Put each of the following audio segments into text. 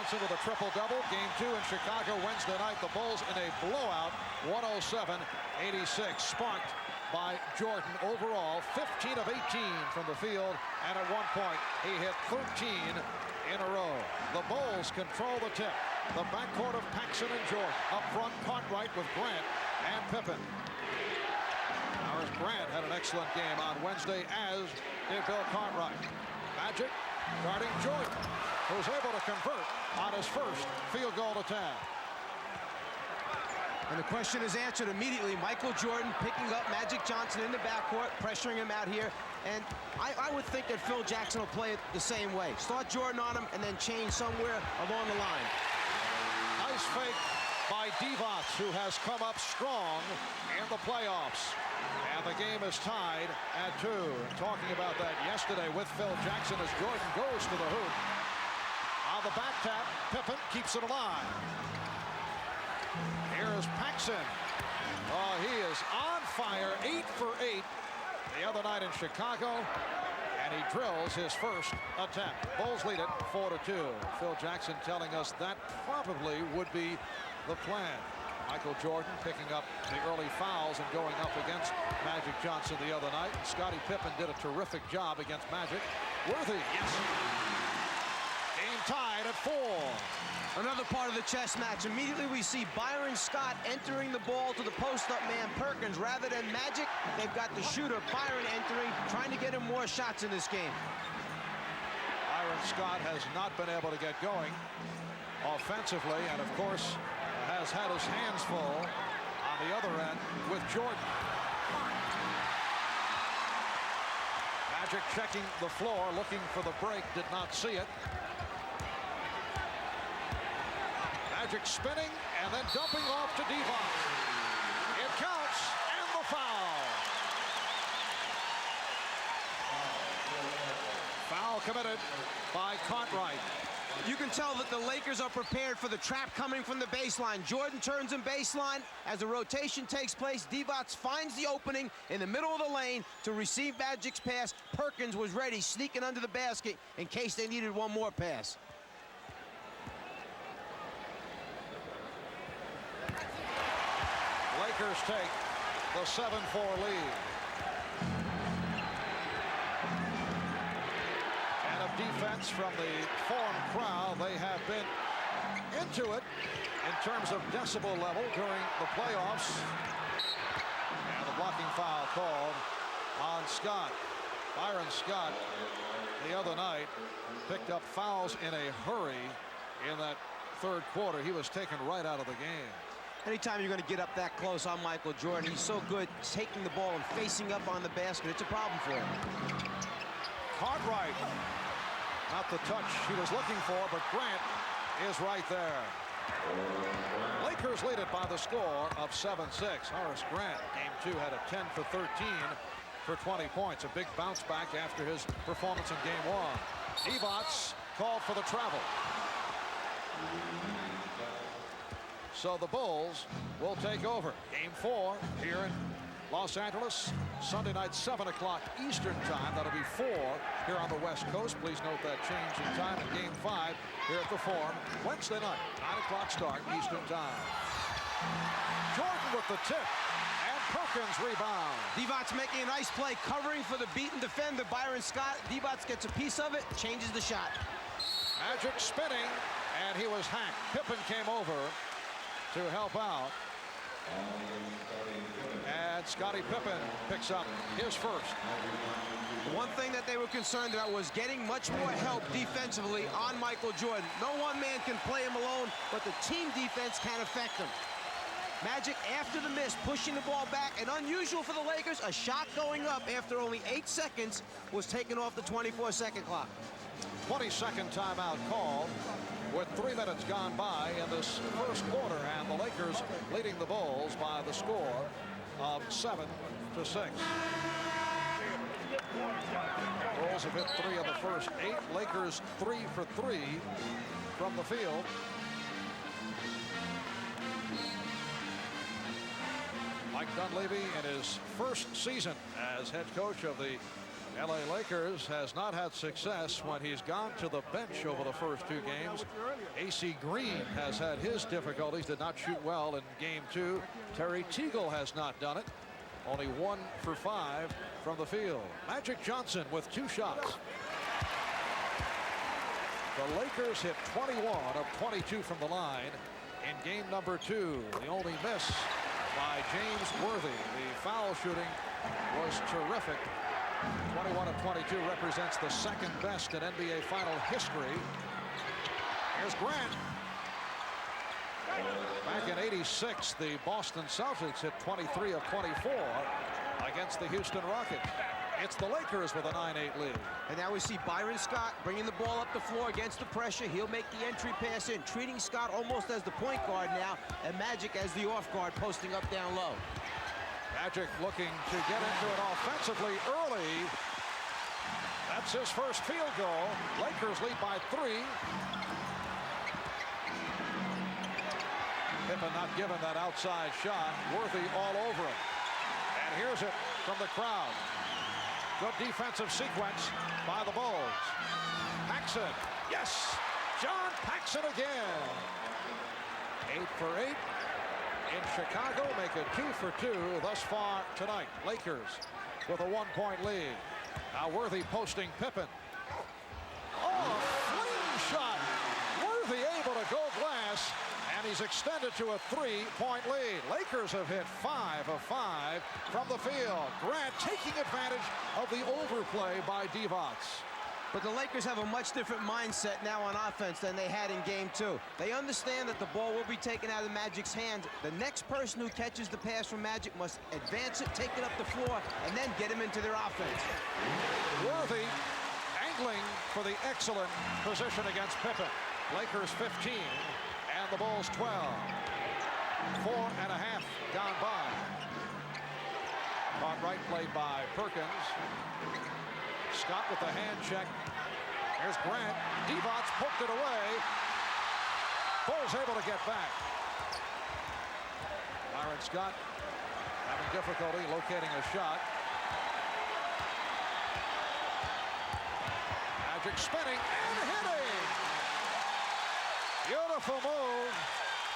Johnson with a triple-double. Game 2 in Chicago Wednesday night. The Bulls in a blowout, 107-86, sparked by Jordan. Overall, 15 of 18 from the field, and at one point, he hit 13 in a row. The Bulls control the tip. The backcourt of Paxson and Jordan. Up front, Cartwright with Grant and Pippen. Horace Grant had an excellent game on Wednesday, as did Bill Cartwright. Magic guarding Jordan, who's able to convert on his first field goal attempt. And the question is answered immediately. Michael Jordan picking up Magic Johnson in the backcourt, pressuring him out here. And I would think that Phil Jackson will play it the same way. Start Jordan on him and then change somewhere along the line. Nice fake by Divac, who has come up strong in the playoffs. And the game is tied at 2. Talking about that yesterday with Phil Jackson as Jordan goes to the hoop. On the back tap, Pippen keeps it alive. Here is Paxson. Oh, he is on fire, 8 for 8 the other night in Chicago. And he drills his first attempt. Bulls lead it 4-2. Phil Jackson telling us that probably would be the plan. Michael Jordan picking up the early fouls and going up against Magic Johnson the other night. Scottie Pippen did a terrific job against Magic. Worthy, yes. Game tied at 4. Another part of the chess match. Immediately we see Byron Scott entering the ball to the post-up man Perkins. Rather than Magic, they've got the shooter Byron entering, trying to get him more shots in this game. Byron Scott has not been able to get going offensively, and of course has had his hands full on the other end with Jordan. Magic checking the floor, looking for the break, did not see it. Magic spinning and then dumping off to Divac. It counts, and the foul. Foul committed by Cartwright. You can tell that the Lakers are prepared for the trap coming from the baseline. Jordan turns in baseline. As the rotation takes place, Divac finds the opening in the middle of the lane to receive Magic's pass. Perkins was ready, sneaking under the basket in case they needed one more pass. Lakers take the 7-4 lead. And of defense from the foreign crowd, they have been into it in terms of decibel level during the playoffs. And the blocking foul called on Scott. Byron Scott the other night picked up fouls in a hurry in that third quarter. He was taken right out of the game. Anytime you're going to get up that close on Michael Jordan, he's so good taking the ball and facing up on the basket. It's a problem for him. Cartwright, not the touch he was looking for, but Grant is right there. Lakers lead it by the score of 7-6. Horace Grant, game 2, had a 10 for 13 for 20 points. A big bounce back after his performance in game 1. Divac called for the travel. So the Bulls will take over. Game 4 here in Los Angeles, Sunday night, 7 o'clock Eastern time. That'll be 4 here on the West Coast. Please note that change in time in Game 5 here at the Forum. Wednesday night, 9 o'clock start Eastern time. Jordan with the tip, and Perkins rebound. Divac making a nice play, covering for the beaten defender, Byron Scott. Divac gets a piece of it, changes the shot. Magic spinning, and he was hacked. Pippen came over to help out. And Scottie Pippen picks up his first. One thing that they were concerned about was getting much more help defensively on Michael Jordan. No one man can play him alone, but the team defense can affect him. Magic, after the miss, pushing the ball back, and unusual for the Lakers, a shot going up after only 8 seconds was taken off the 24-second clock. 22nd timeout called with 3 minutes gone by in this first quarter, and the Lakers leading the Bulls by the score of 7-6. Bulls have hit 3 of the first 8. Lakers 3 for 3 from the field. Mike Dunleavy in his first season as head coach of the LA Lakers has not had success when he's gone to the bench over the first 2 games. AC Green has had his difficulties, did not shoot well in game 2. Terry Teagle has not done it. Only 1 for 5 from the field. Magic Johnson with 2 shots. The Lakers hit 21 of 22 from the line in game number 2. The only miss by James Worthy. The foul shooting was terrific. 21 of 22 represents the 2nd best in NBA final history. Here's Grant. Back in '86, the Boston Celtics hit 23 of 24 against the Houston Rockets. It's the Lakers with a 9-8 lead. And now we see Byron Scott bringing the ball up the floor against the pressure. He'll make the entry pass in, treating Scott almost as the point guard now, and Magic as the off guard, posting up down low. Magic looking to get into it offensively early. That's his first field goal. Lakers lead by 3. Pippen not given that outside shot. Worthy all over him. And here's it from the crowd. Good defensive sequence by the Bulls. Paxson. Yes! John Paxson again. 8 for 8 in Chicago. Make it 2 for 2 thus far tonight. Lakers with a 1-point lead. Now Worthy posting Pippen. Oh, a fling shot. Worthy able to go glass. And he's extended to a 3-point lead. Lakers have hit 5 of 5 from the field. Grant taking advantage of the overplay by Divac. But the Lakers have a much different mindset now on offense than they had in game 2. They understand that the ball will be taken out of Magic's hands. The next person who catches the pass from Magic must advance it, take it up the floor, and then get him into their offense. Worthy angling for the excellent position against Pippen. Lakers 15. And the Bulls 12. 4.5 gone by. On right play by Perkins. Scott with the hand check. Here's Grant. Divac poked it away. Bulls able to get back. Byron Scott having difficulty locating a shot. Magic spinning and hitting. Beautiful move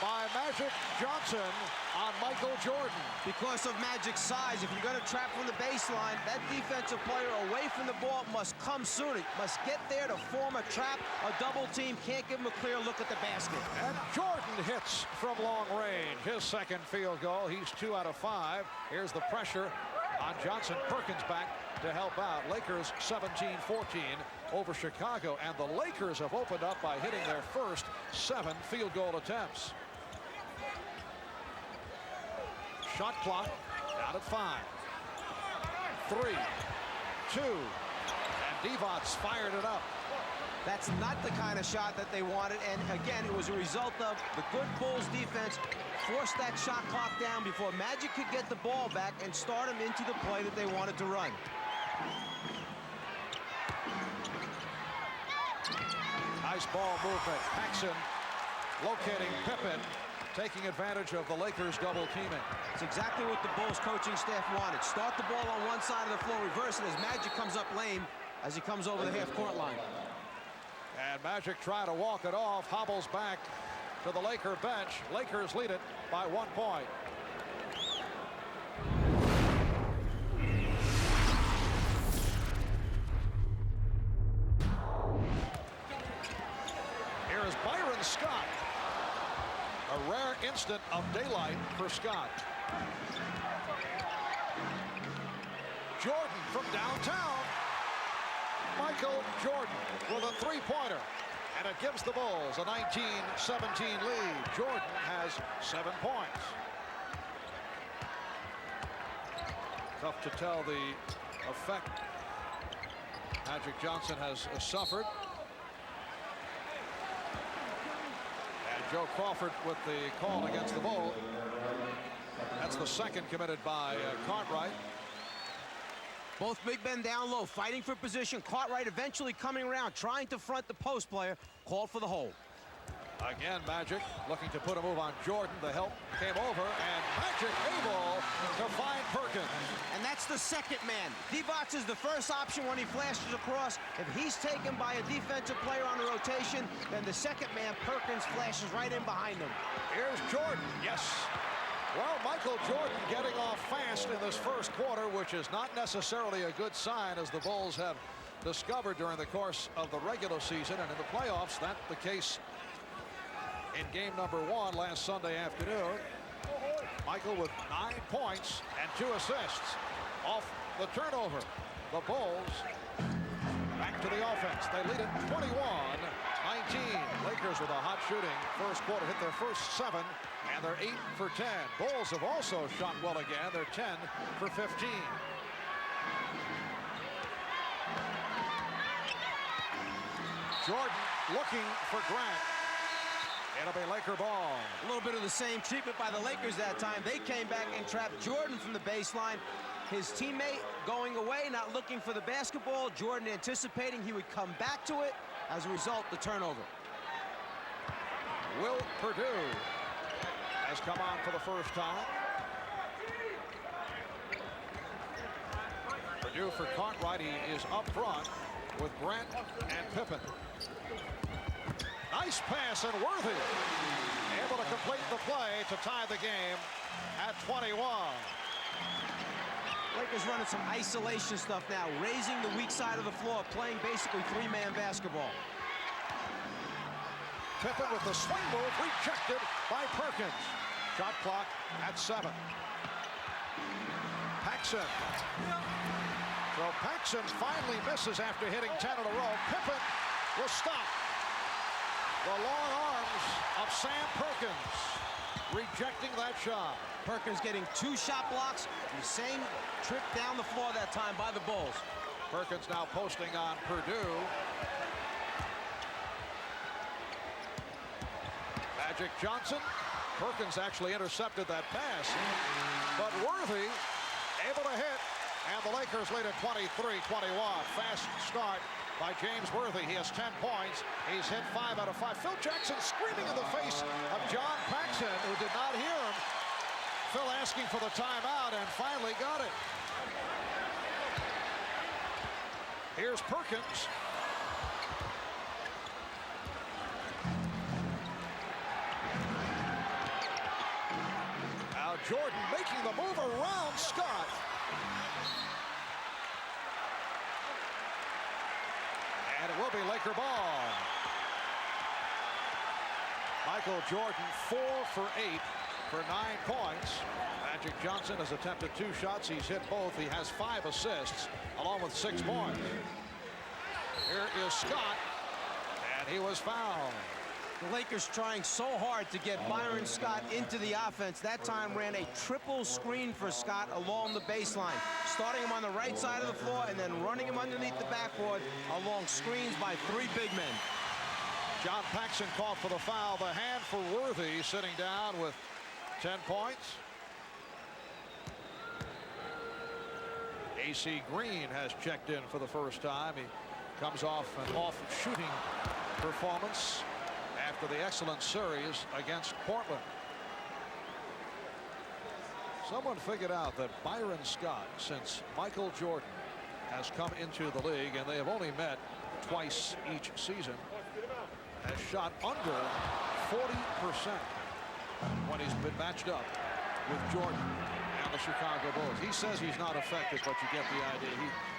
by Magic Johnson on Michael Jordan. Because of Magic's size, if you're going to trap from the baseline, that defensive player away from the ball must come soon. It must get there to form a trap. A double team can't give him a clear look at the basket. And Jordan hits from long range. His 2nd field goal. He's 2 out of 5. Here's the pressure on Johnson. Perkins back to help out. Lakers 17-14 over Chicago, and the Lakers have opened up by hitting their first 7 field goal attempts. Shot clock down at 5. 3, 2, and Divac fired it up. That's not the kind of shot that they wanted, and again, it was a result of the good Bulls defense forced that shot clock down before Magic could get the ball back and start him into the play that they wanted to run. Nice ball movement. Paxson locating Pippen, taking advantage of the Lakers double teaming. It's exactly what the Bulls coaching staff wanted. Start the ball on one side of the floor, reverse it as Magic comes up lane as he comes over the half-court line. And Magic trying to walk it off, hobbles back to the Laker bench. Lakers lead it by 1 point. Here is Byron Scott. A rare instant of daylight for Scott. Jordan from downtown. Michael Jordan with a 3-pointer. And it gives the Bulls a 19-17 lead. Jordan has 7 points. Tough to tell the effect Magic Johnson has suffered. And Joe Crawford with the call against the Bulls. That's the 2nd committed by Cartwright. Both big men down low, fighting for position. Cartwright eventually coming around, trying to front the post player. Called for the hold. Again, Magic looking to put a move on Jordan. The help came over, and Magic able to find Perkins. And that's the second man. Divac is the first option when he flashes across. If he's taken by a defensive player on a rotation, then the second man, Perkins, flashes right in behind him. Here's Jordan. Yes. Well, Michael Jordan getting off fast in this first quarter, which is not necessarily a good sign, as the Bulls have discovered during the course of the regular season. And in the playoffs, that's the case in game number 1 last Sunday afternoon. Michael with 9 points and 2 assists off the turnover. The Bulls back to the offense. They lead it 21-19. Lakers with a hot shooting first quarter, hit their first 7, and they're 8 for 10. Bulls have also shot well again. They're 10 for 15. Jordan looking for Grant. It'll be Laker ball. A little bit of the same treatment by the Lakers that time. They came back and trapped Jordan from the baseline. His teammate going away, not looking for the basketball. Jordan anticipating he would come back to it. As a result, the turnover. Will Purdue has come on for the first time. Purdue for Cartwright. He is up front with Grant and Pippen. Nice pass, and Worthy able to complete the play to tie the game at 21. Lakers running some isolation stuff now, raising the weak side of the floor, playing basically 3-man basketball. Pippen with the swing move, rejected by Perkins. Shot clock at 7. Paxson. So Paxson finally misses after hitting 10 in a row. Pippen will stop. The long arms of Sam Perkins rejecting that shot. Perkins getting 2 shot blocks. The same trip down the floor that time by the Bulls. Perkins now posting on Purdue. Magic Johnson. Perkins actually intercepted that pass. But Worthy able to hit. And the Lakers lead at 23-21. Fast start by James Worthy. He has 10 points. He's hit 5 out of 5. Phil Jackson screaming in the face of John Paxson, who did not hear him. Phil asking for the timeout and finally got it. Here's Perkins. Now Jordan making the move around Scott. And it will be Laker ball. Michael Jordan 4 for 8 for 9 points. Magic Johnson has attempted 2 shots. He's hit both. He has 5 assists along with 6 points. Here is Scott, and he was fouled. The Lakers trying so hard to get Byron Scott into the offense. That time ran a triple screen for Scott along the baseline, starting him on the right side of the floor and then running him underneath the backboard along screens by 3 big men. John Paxson called for the foul. The hand for Worthy, sitting down with 10 points. AC Green has checked in for the first time. He comes off an off-shooting performance after the excellent series against Portland. Someone figured out that Byron Scott, since Michael Jordan has come into the league, and they have only met twice each season, has shot under 40% when he's been matched up with Jordan and the Chicago Bulls. He says he's not effective, but you get the idea.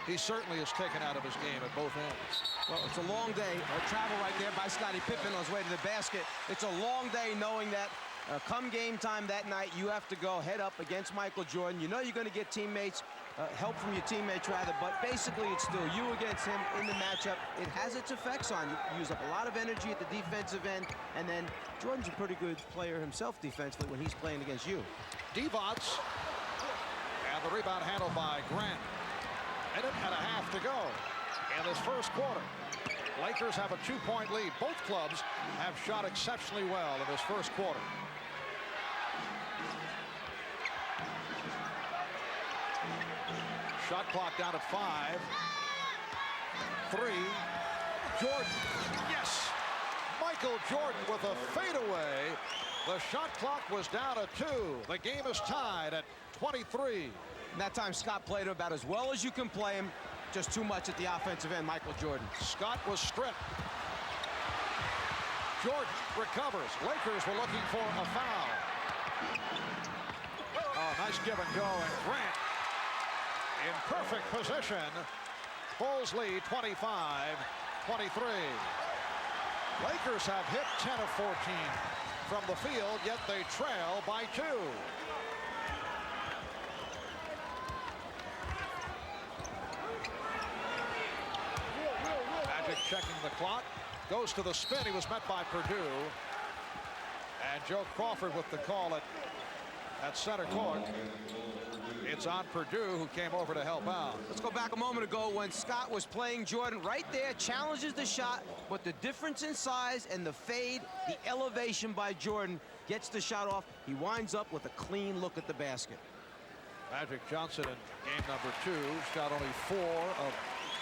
He certainly is taken out of his game at both ends. Well, it's a long day. Travel right there by Scottie Pippen on his way to the basket. It's a long day knowing that come game time that night, you have to go head up against Michael Jordan. You know you're going to get teammates, help from your teammates rather, but basically it's still you against him in the matchup. It has its effects on you. You use up a lot of energy at the defensive end, and then Jordan's a pretty good player himself defensively when he's playing against you. Divac, and the rebound handled by Grant. Minute and a half to go in this first quarter. Lakers have a 2-point lead. Both clubs have shot exceptionally well in this first quarter. Shot clock down at 5. 3. Jordan. Yes. Michael Jordan with a fadeaway. The shot clock was down to 2. The game is tied at 23. And that time, Scott played him about as well as you can play him. Just too much at the offensive end, Michael Jordan. Scott was stripped. Jordan recovers. Lakers were looking for a foul. Oh, nice give and go. And Grant in perfect position. Bulls lead 25-23. Lakers have hit 10 of 14 from the field, yet they trail by 2. Magic checking the clock. Goes to the spin. He was met by Purdue. And Joe Crawford with the call at center court. It's on Purdue, who came over to help out. Let's go back a moment ago when Scott was playing Jordan. Right there, challenges the shot, but the difference in size and the fade, the elevation by Jordan gets the shot off. He winds up with a clean look at the basket. Magic Johnson in game number 2 shot only 4 of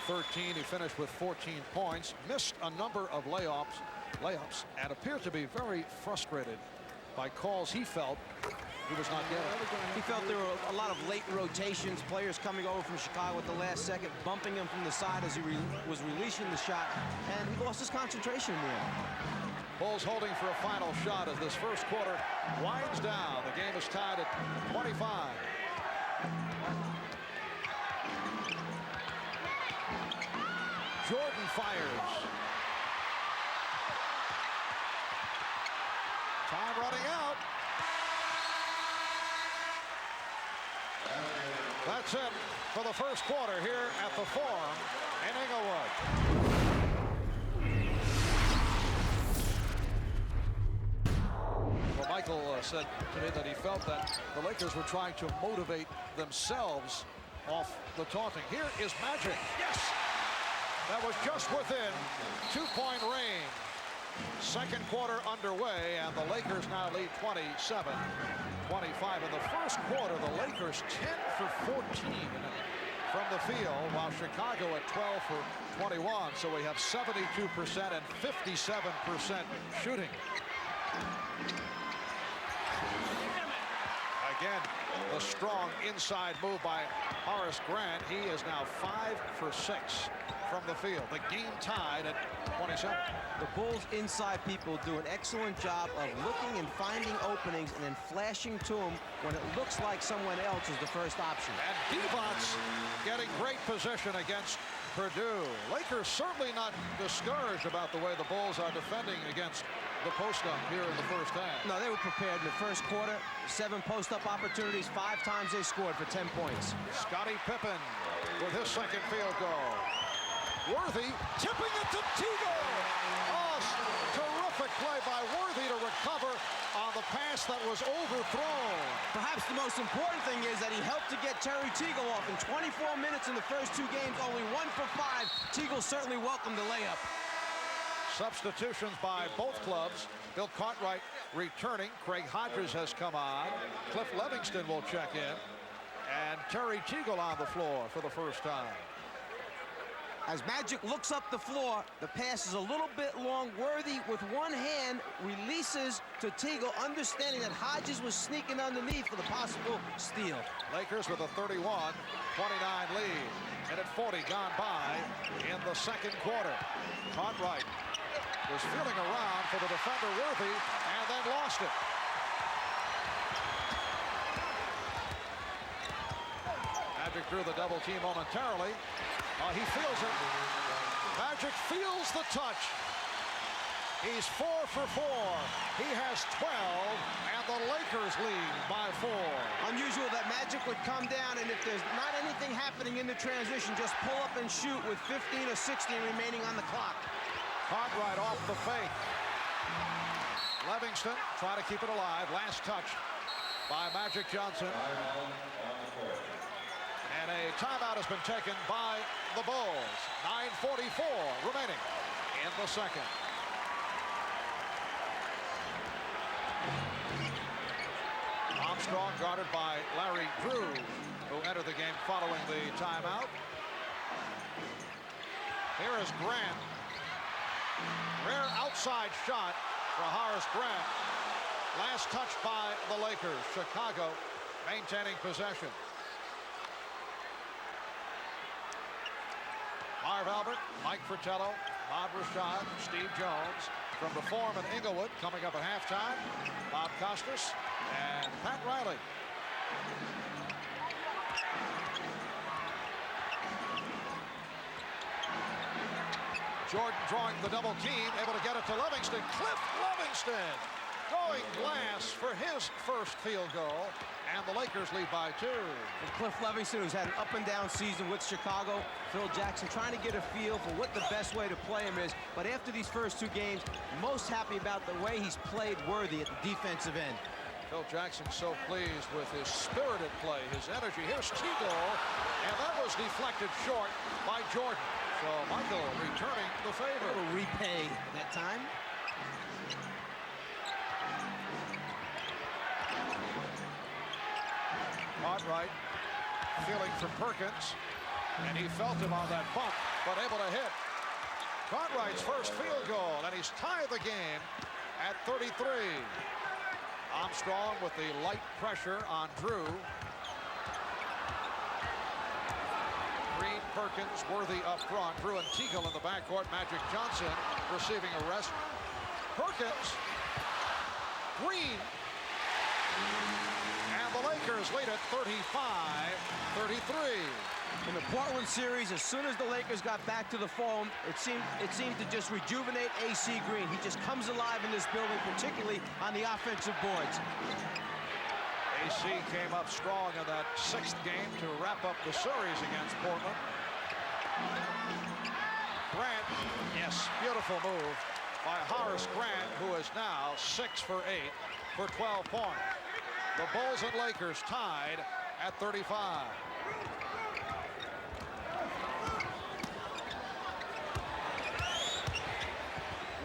13. He finished with 14 points, missed a number of layups, and appeared to be very frustrated by calls he felt he was not getting. He felt there were a lot of late rotations, players coming over from Chicago at the last second, bumping him from the side as he was releasing the shot, and he lost his concentration in the end. Bulls holding for a final shot as this first quarter winds down. The game is tied at 25. Jordan fires. Time running out. That's it for the first quarter here at the Forum in Inglewood. Well, Michael said today that he felt that the Lakers were trying to motivate themselves off the taunting. Here is Magic. Yes! That was just within 2-point range. Second quarter underway, and the Lakers now lead 27-25. In the first quarter, the Lakers 10 for 14 from the field, while Chicago at 12 for 21. So we have 72% and 57% shooting. Again, the strong inside move by Horace Grant. He is now 5 for 6 from the field. The game tied at 27. The Bulls inside people do an excellent job of looking and finding openings and then flashing to them when it looks like someone else is the first option. And Divac getting great position against Purdue. Lakers certainly not discouraged about the way the Bulls are defending against the post-up here in the first half. No, they were prepared in the first quarter. 7 post-up opportunities, 5 times they scored for 10 points. Scottie Pippen with his second field goal. Worthy tipping it to Teagle. Oh, terrific play by Worthy to recover on the pass that was overthrown. Perhaps the most important thing is that he helped to get Terry Teagle off. In 24 minutes in the first 2 games, only 1 for 5. Teagle certainly welcomed the layup. Substitutions by both clubs. Bill Cartwright returning. Craig Hodges has come on. Cliff Livingston will check in. And Terry Teagle on the floor for the first time. As Magic looks up the floor, the pass is a little bit long. Worthy with one hand releases to Teagle, understanding that Hodges was sneaking underneath for the possible steal. Lakers with a 31-29 lead. And at 40 gone by in the second quarter. Cartwright was feeling around for the defender Worthy and then lost it. Magic drew the double team momentarily. He feels it. Magic feels the touch. He's 4 for 4. He has 12, and the Lakers lead by 4. Unusual that Magic would come down, and if there's not anything happening in the transition, just pull up and shoot with 15 or 16 remaining on the clock. Cartwright off the fake. Livingston trying to keep it alive. Last touch by Magic Johnson. And a timeout has been taken by the Bulls. 9:44 remaining in the second. Armstrong guarded by Larry Drew, who entered the game following the timeout. Here is Grant. Rare outside shot for Horace Grant. Last touch by the Lakers. Chicago maintaining possession. Marv Albert, Mike Fratello, Bob Rashad, Steve Jones. From the Forum in Inglewood, coming up at halftime, Bob Costas and Pat Riley. Jordan drawing the double team, able to get it to Livingston. Cliff Livingston going glass for his first field goal, and the Lakers lead by 2. And Cliff Livingston, who's had an up-and-down season with Chicago. Phil Jackson trying to get a feel for what the best way to play him is. But after these first 2 games, most happy about the way he's played worthy at the defensive end. Phil Jackson so pleased with his spirited play, his energy. Here's T-goal, and that was deflected short by Jordan. So Michael returning the favor. Will repay that time. Cartwright feeling for Perkins, and he felt him on that bump, but able to hit. Cartwright's first field goal, and he's tied the game at 33. Armstrong with the light pressure on Drew. Green, Perkins, Worthy up front. Drew and Teagle in the backcourt. Magic Johnson receiving a rest. Perkins, Green, and the Lakers lead at 35-33. In the Portland series, as soon as the Lakers got back to the foam, it seemed to just rejuvenate AC Green. He just comes alive in this building, particularly on the offensive boards. AC came up strong in that 6th game to wrap up the series against Portland. Grant, yes, beautiful move by Horace Grant, who is now 6 for 8 for 12 points. The Bulls and Lakers tied at 35.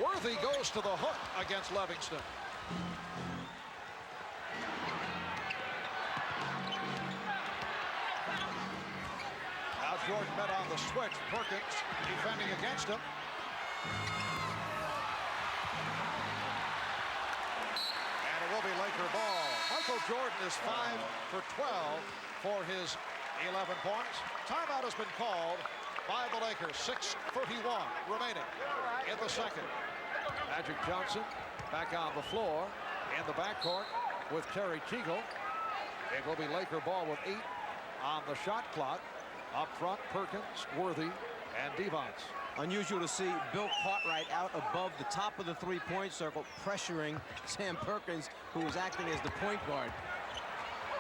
Worthy goes to the hook against Livingston. Now Jordan met on the switch. Perkins defending against him. And it will be Laker ball. Michael Jordan is 5 for 12 for his 11 points. Timeout has been called by the Lakers. 6:31 remaining in the second. Magic Johnson back on the floor in the backcourt with Terry Teagle. It will be Laker ball with 8 on the shot clock. Up front, Perkins, Worthy, and Divac. Unusual to see Bill Cartwright out above the top of the three-point circle, pressuring Sam Perkins, who was acting as the point guard.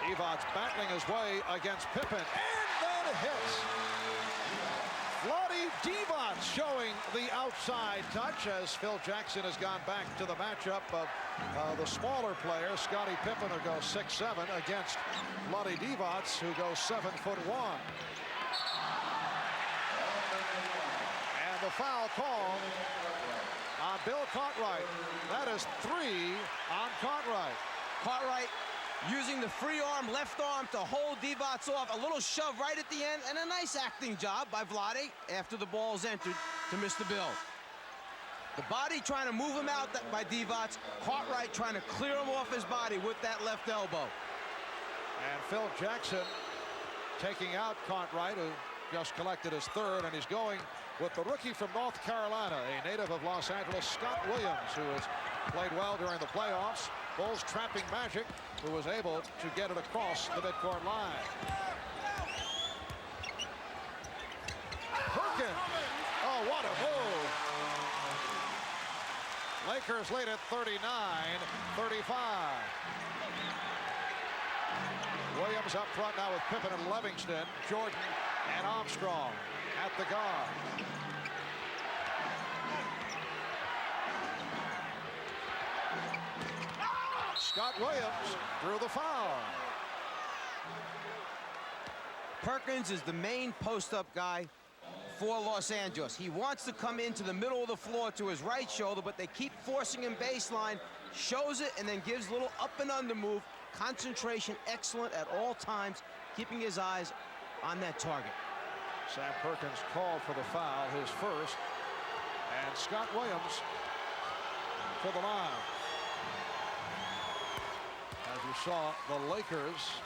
Divac battling his way against Pippen, and then hits. Vlade Divac showing the outside touch as Phil Jackson has gone back to the matchup of the smaller player, Scottie Pippen, who goes 6'7", against Vlade Divac, who goes 7'1". And the foul call on Bill Cartwright. That is 3 on Cartwright. Cartwright using the free arm, left arm to hold Divac off. A little shove right at the end, and a nice acting job by Vlade after the ball's entered to miss the bill. The body trying to move him out by Divac. Cartwright trying to clear him off his body with that left elbow. And Phil Jackson taking out Cartwright, who just collected his 3rd, and he's going with the rookie from North Carolina, a native of Los Angeles, Scott Williams, who has played well during the playoffs. Bulls trapping Magic, who was able to get it across the midcourt line. Perkins. Oh, what a move. Lakers lead at 39-35. Williams up front now with Pippen and Livingston. Jordan and Armstrong at the guard. Scott Williams drew the foul. Perkins is the main post-up guy for Los Angeles. He wants to come into the middle of the floor to his right shoulder, but they keep forcing him baseline, shows it, and then gives a little up and under move. Concentration excellent at all times, keeping his eyes on that target. Sam Perkins called for the foul, his first, And Scott Williams to the line. As you saw, the Lakers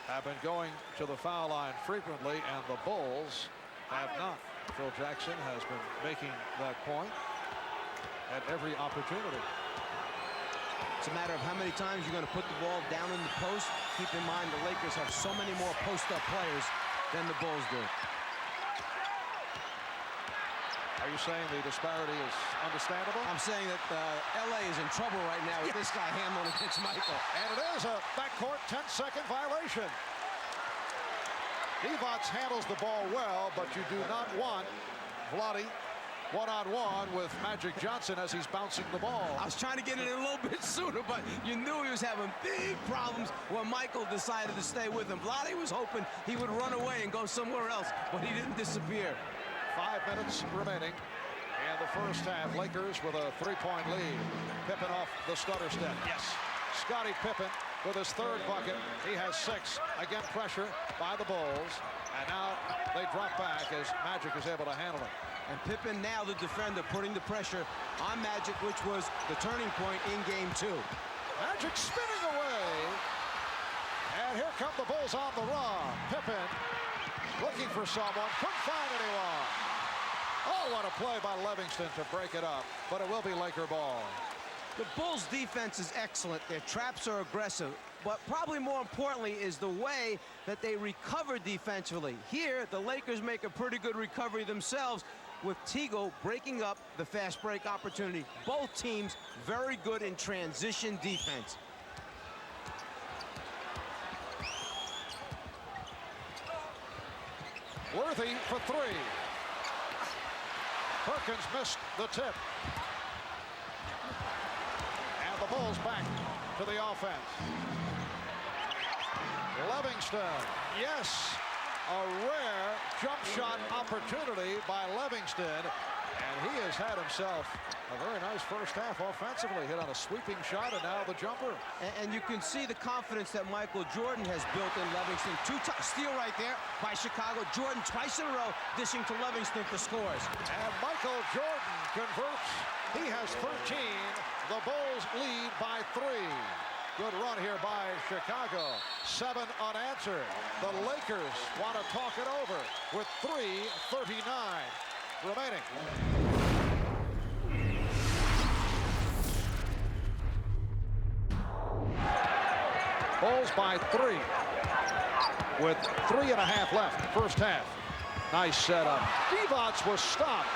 have been going to the foul line frequently, and the Bulls have not. Phil Jackson has been making that point at every opportunity. It's a matter of how many times you're going to put the ball down in the post. Keep in mind the Lakers have so many more post-up players than the Bulls do. Are you saying the disparity is understandable? I'm saying that LA is in trouble right now with this guy Hamlin against Michael. And it is a backcourt 10-second violation. Divac handles the ball well, but you do not want Vlade one-on-one with Magic Johnson as he's bouncing the ball. I was trying to get it in a little bit sooner, but you knew he was having big problems when Michael decided to stay with him. Vlade was hoping he would run away and go somewhere else, but he didn't disappear. 5 minutes remaining in the first half. Lakers with a 3-point lead. Pippen off the stutter step. Yes. Scottie Pippen with his third bucket. He has 6. Again, pressure by the Bulls. And now they drop back as Magic is able to handle it. And Pippen now the defender putting the pressure on Magic, which was the turning point in game 2. Magic spinning away. And here come the Bulls on the run. Pippen looking for someone. Couldn't find anyone. Oh, what a play by Livingston to break it up. But it will be Laker ball. The Bulls' defense is excellent. Their traps are aggressive. But probably more importantly is the way that they recover defensively. Here, the Lakers make a pretty good recovery themselves with Tigo breaking up the fast break opportunity. Both teams very good in transition defense. Worthy for 3. Perkins missed the tip. And the Bulls back to the offense. Livingston, yes, a rare jump shot opportunity by Livingston, and he has had himself a very nice first half offensively. Hit on a sweeping shot, and now the jumper. And you can see the confidence that Michael Jordan has built in Livingston. Steal right there by Chicago. Jordan twice in a row dishing to Livingston for scores. And Michael Jordan converts. He has 13. The Bulls lead by 3. Good run here by Chicago. 7 unanswered. The Lakers want to talk it over with 3:39 remaining. Bulls by 3 with 3.5 left. First half. Nice setup. Divac was stopped.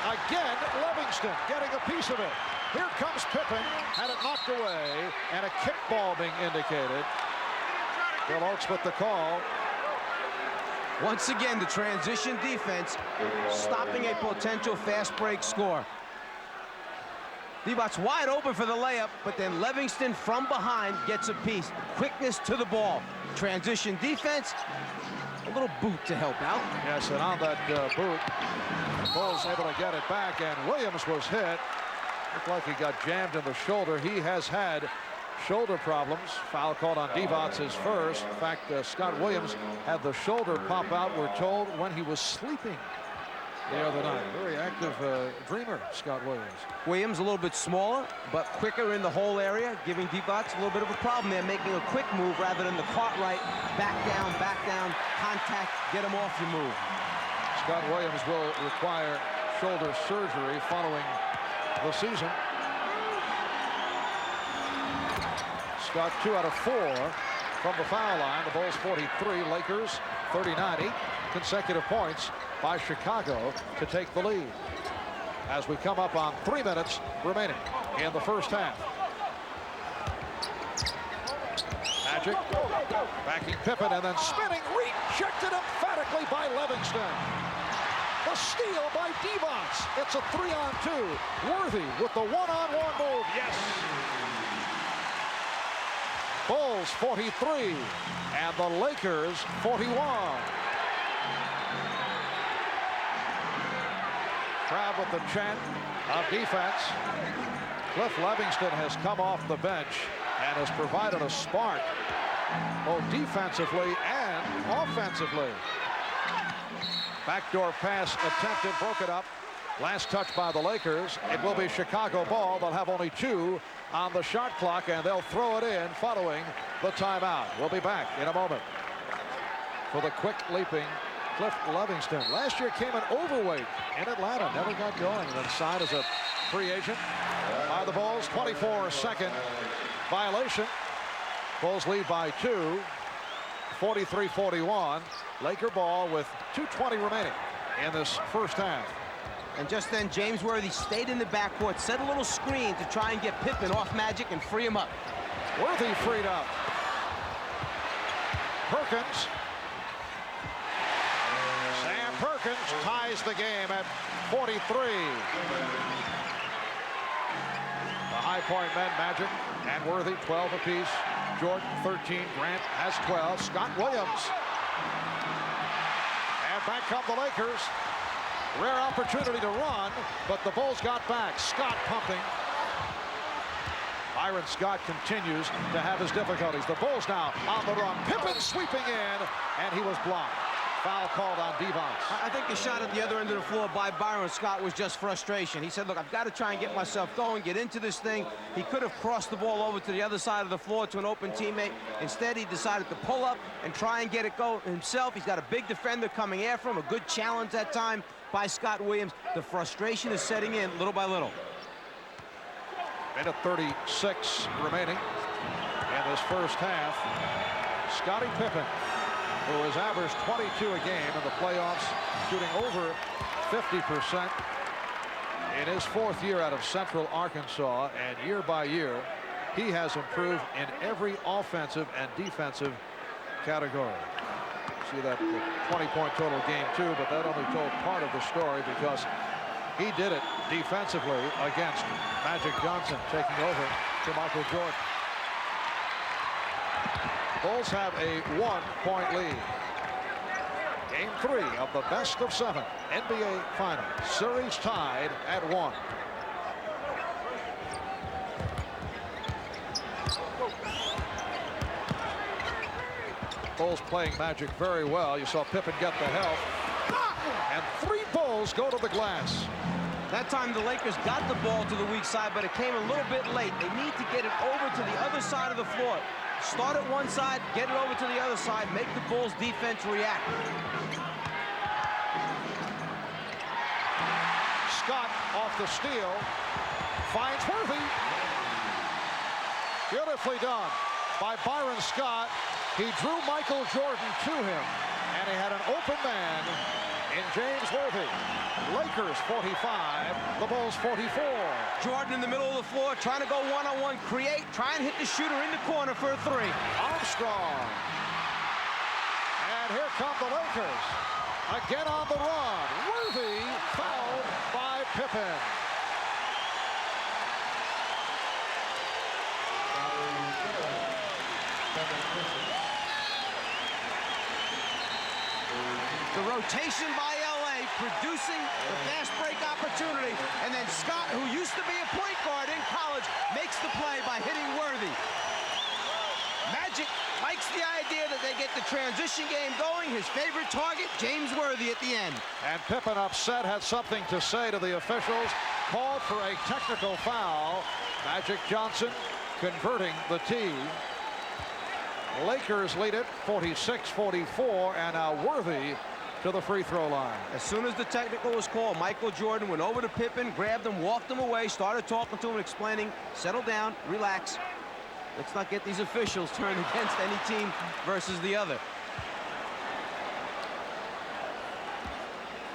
Again, Livingston getting a piece of it. Here comes Pippen, had it knocked away, and a kick ball being indicated. Bill Oakes with the call. Once again, the transition defense stopping a potential fast break score. Divac's wide open for the layup, but then Livingston from behind gets a piece. Quickness to the ball. Transition defense, a little boot to help out. Yes, and on that boot, the Bulls able to get it back, and Williams was hit. Looked like he got jammed in the shoulder. He has had shoulder problems. Foul called on Divac his first. In fact, Scott Williams had the shoulder pop out, we're told, when he was sleeping the other night. Very active dreamer, Scott Williams. Williams a little bit smaller, but quicker in the whole area, giving Divac a little bit of a problem there, making a quick move rather than the Cartwright, back down, contact, get him off your move. Scott Williams will require shoulder surgery following the season. Scott 2 out of 4 from the foul line. The Bulls 43, Lakers 39. 8 consecutive points by Chicago to take the lead as we come up on 3 minutes remaining in the first half. Magic backing Pippen and then spinning, rejected emphatically by Livingston. The steal by Divac. It's a 3-on-2. Worthy with the 1-on-1 move. Yes. Bulls 43 and the Lakers 41. Crowd with the chant of defense. Cliff Livingston has come off the bench and has provided a spark both defensively and offensively. Backdoor pass attempted, broke it up Last touch by the Lakers. It will be Chicago ball. They'll have only 2 on the shot clock, and they'll throw it in following the timeout. We'll be back in a moment. For the quick leaping Cliff Livingston. Last year came an overweight in Atlanta. Never got going. And then signed as a free agent by the Bulls. 24-second violation. Bulls lead by 2. 43-41. Laker ball with 2:20 remaining in this first half. And just then, James Worthy stayed in the backcourt, set a little screen to try and get Pippen off Magic and free him up. Worthy freed up. Perkins. Sam Perkins ties the game at 43. The High Point men, Magic and Worthy, 12 apiece. Jordan, 13. Grant has 12. Scott Williams. And back come the Lakers. Rare opportunity to run, but the Bulls got back. Scott pumping. Byron Scott continues to have his difficulties. The Bulls now on the run. Pippen sweeping in, and he was blocked. Foul called on Divac. I think the shot at the other end of the floor by Byron Scott was just frustration. He said, look, I've got to try and get myself going, get into this thing. He could have crossed the ball over to the other side of the floor to an open teammate. Instead, he decided to pull up and try and get it going himself. He's got a big defender coming after him, a good challenge that time by Scott Williams. The frustration is setting in little by little. Minute 36 remaining in this first half. Scottie Pippen, who has averaged 22 a game in the playoffs, shooting over 50% in his 4th year out of Central Arkansas, and year by year he has improved in every offensive and defensive category. See that 20-point total game too, but that only told part of the story because he did it defensively against Magic Johnson, taking over to Michael Jordan. Bulls have a 1-point lead. Game 3 of the best of 7 NBA Finals. Series tied at 1. Bulls playing Magic very well. You saw Pippen get the help. And 3 Bulls go to the glass. That time the Lakers got the ball to the weak side, but it came a little bit late. They need to get it over to the other side of the floor. Start at one side, get it over to the other side, make the Bulls defense react. Scott off the steal, finds Worthy. Beautifully done by Byron Scott. He drew Michael Jordan to him, and he had an open man in James Worthy. Lakers 45, the Bulls 44. Jordan in the middle of the floor, trying to go one-on-one, create, try and hit the shooter in the corner for a 3. Armstrong. And here come the Lakers. Again on the run. Worthy fouled by Pippen. The rotation by LA producing the fast break opportunity, and then Scott, who used to be a point guard in college, makes the play by hitting Worthy. Magic likes the idea that they get the transition game going. His favorite target, James Worthy at the end. And Pippen, upset, had something to say to the officials. Called for a technical foul. Magic Johnson converting the tee. Lakers lead it 46-44, and now Worthy to the free throw line. As soon as the technical was called, Michael Jordan went over to Pippen, grabbed him, walked him away, started talking to him, explaining, settle down, relax. Let's not get these officials turned against any team versus the other.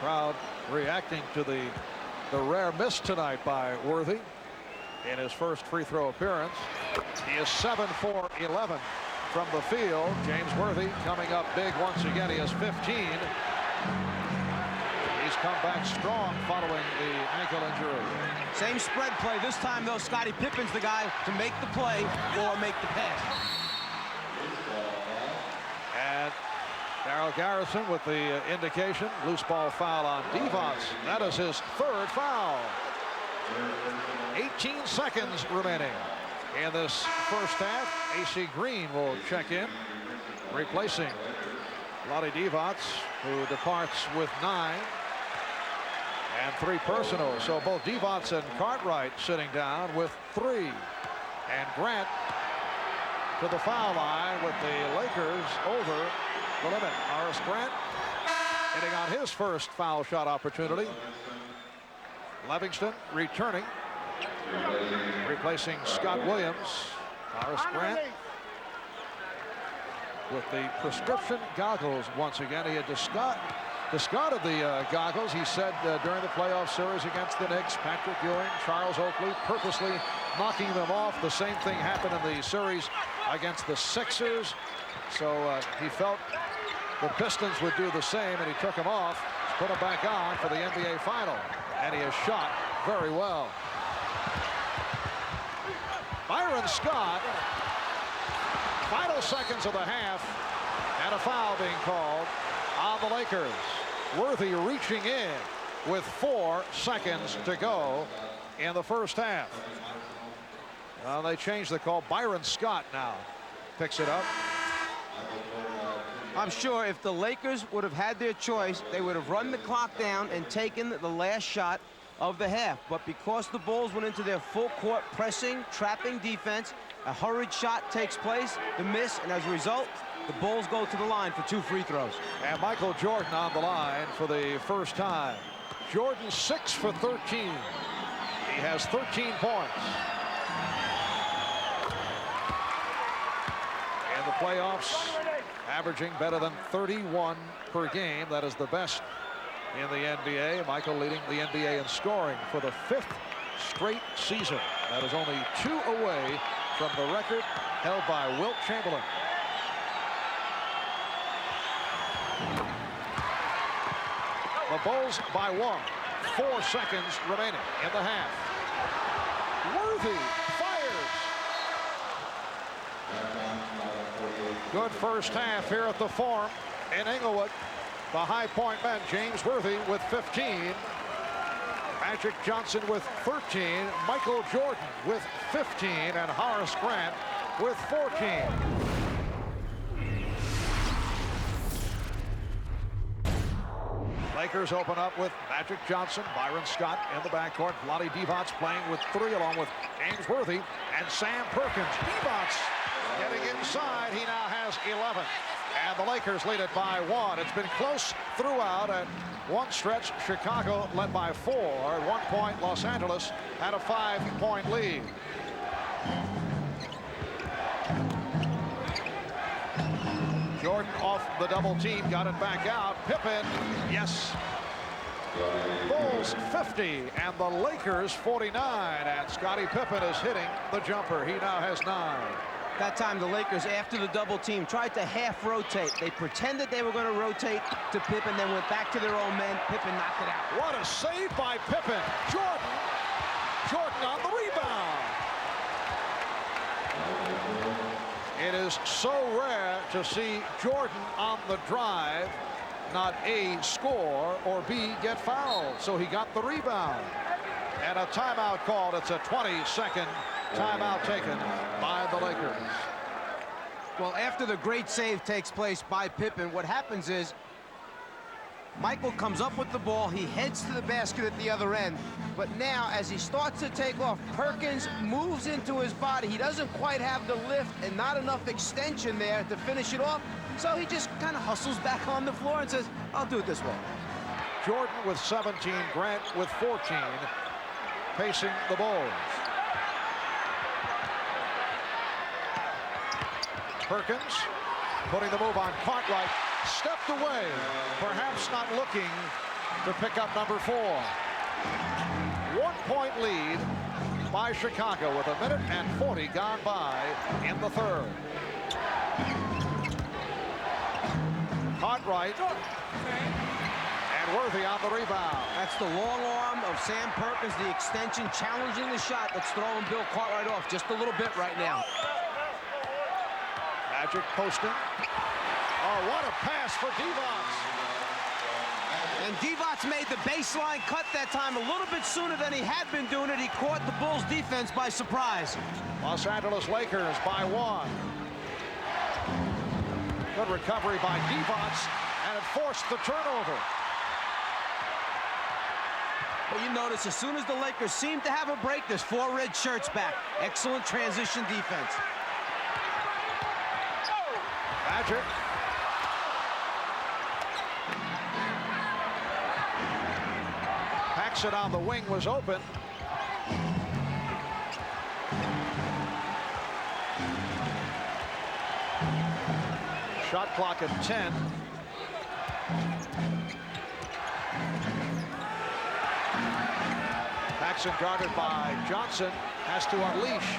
Crowd reacting to the rare miss tonight by Worthy in his first free throw appearance. He is 7 for 11 from the field. James Worthy coming up big once again. He has 15. He's come back strong following the ankle injury. Same spread play. This time, though, Scottie Pippen's the guy to make the play or make the pass. And Daryl Garrison with the indication. Loose ball foul on Divac. That is his 3rd foul. 18 seconds remaining in this first half. AC Green will check in, replacing Vlade Divac, who departs with 9. And 3 personals. So both Divac and Cartwright sitting down with 3. And Grant to the foul line with the Lakers over the limit. Horace Grant hitting on his first foul shot opportunity. Livingston returning, replacing Scott Williams. Horace Grant with the prescription goggles once again. He had discarded the goggles. He said during the playoff series against the Knicks, Patrick Ewing, Charles Oakley purposely knocking them off. The same thing happened in the series against the Sixers. So he felt the Pistons would do the same, and he took them off, put them back on for the NBA final. And he has shot very well. Byron Scott, final seconds of the half, and a foul being called on the Lakers. Worthy reaching in with 4 seconds to go in the first half. Well, they changed the call. Byron Scott now picks it up. I'm sure if the Lakers would have had their choice, they would have run the clock down and taken the last shot of the half. But because the Bulls went into their full court pressing, trapping defense, a hurried shot takes place, the miss, and as a result, the Bulls go to the line for 2 free throws. And Michael Jordan on the line for the first time. Jordan 6 for 13. He has 13 points. In the playoffs, averaging better than 31 per game. That is the best in the NBA. Michael leading the NBA in scoring for the 5th straight season. That is only 2 away from the record held by Wilt Chamberlain. The Bulls by 1. 4 seconds remaining in the half. Worthy fires. Good first half here at the Forum in Inglewood. The High Point men, James Worthy with 15. Magic Johnson with 13. Michael Jordan with 15. And Horace Grant with 14. Lakers open up with Magic Johnson, Byron Scott in the backcourt. Vlade Divac playing with 3 along with James Worthy and Sam Perkins. Divac getting inside. He now has 11. And the Lakers lead it by 1. It's been close throughout. At one stretch, Chicago led by 4. At one point, Los Angeles had a 5-point lead. Jordan off the double team, got it back out. Pippen, yes. Bulls 50 and the Lakers 49. And Scottie Pippen is hitting the jumper. He now has 9. That time the Lakers, after the double team, tried to half rotate. They pretended they were going to rotate to Pippen, then went back to their own men. Pippen knocked it out. What a save by Pippen. Jordan on the rebound. It is so rare to see Jordan on the drive, not A, score, or B, get fouled. So he got the rebound. And a timeout called. It's a 20-second timeout taken by the Lakers. Well, after the great save takes place by Pippen, what happens is Michael comes up with the ball. He heads to the basket at the other end. But now, as he starts to take off, Perkins moves into his body. He doesn't quite have the lift and not enough extension there to finish it off. So he just kind of hustles back on the floor and says, I'll do it this way. Jordan with 17, Grant with 14, pacing the Bulls. Perkins putting the move on Cartwright, stepped away, perhaps not looking to pick up number 4. 1-point lead by Chicago with 1:40 gone by in the 3rd. Cartwright and Worthy on the rebound. That's the long arm of Sam Perkins, the extension challenging the shot that's throwing Bill Cartwright off just a little bit right now. Magic posting. Oh, what a pass for Divac. And Divac made the baseline cut that time a little bit sooner than he had been doing it. He caught the Bulls defense by surprise. Los Angeles Lakers by 1. Good recovery by Divac, and it forced the turnover. But you notice as soon as the Lakers seem to have a break, there's 4 red shirts back. Excellent transition defense. Magic. Paxson on the wing was open. Shot clock at 10. Paxson guarded by Johnson, has to unleash.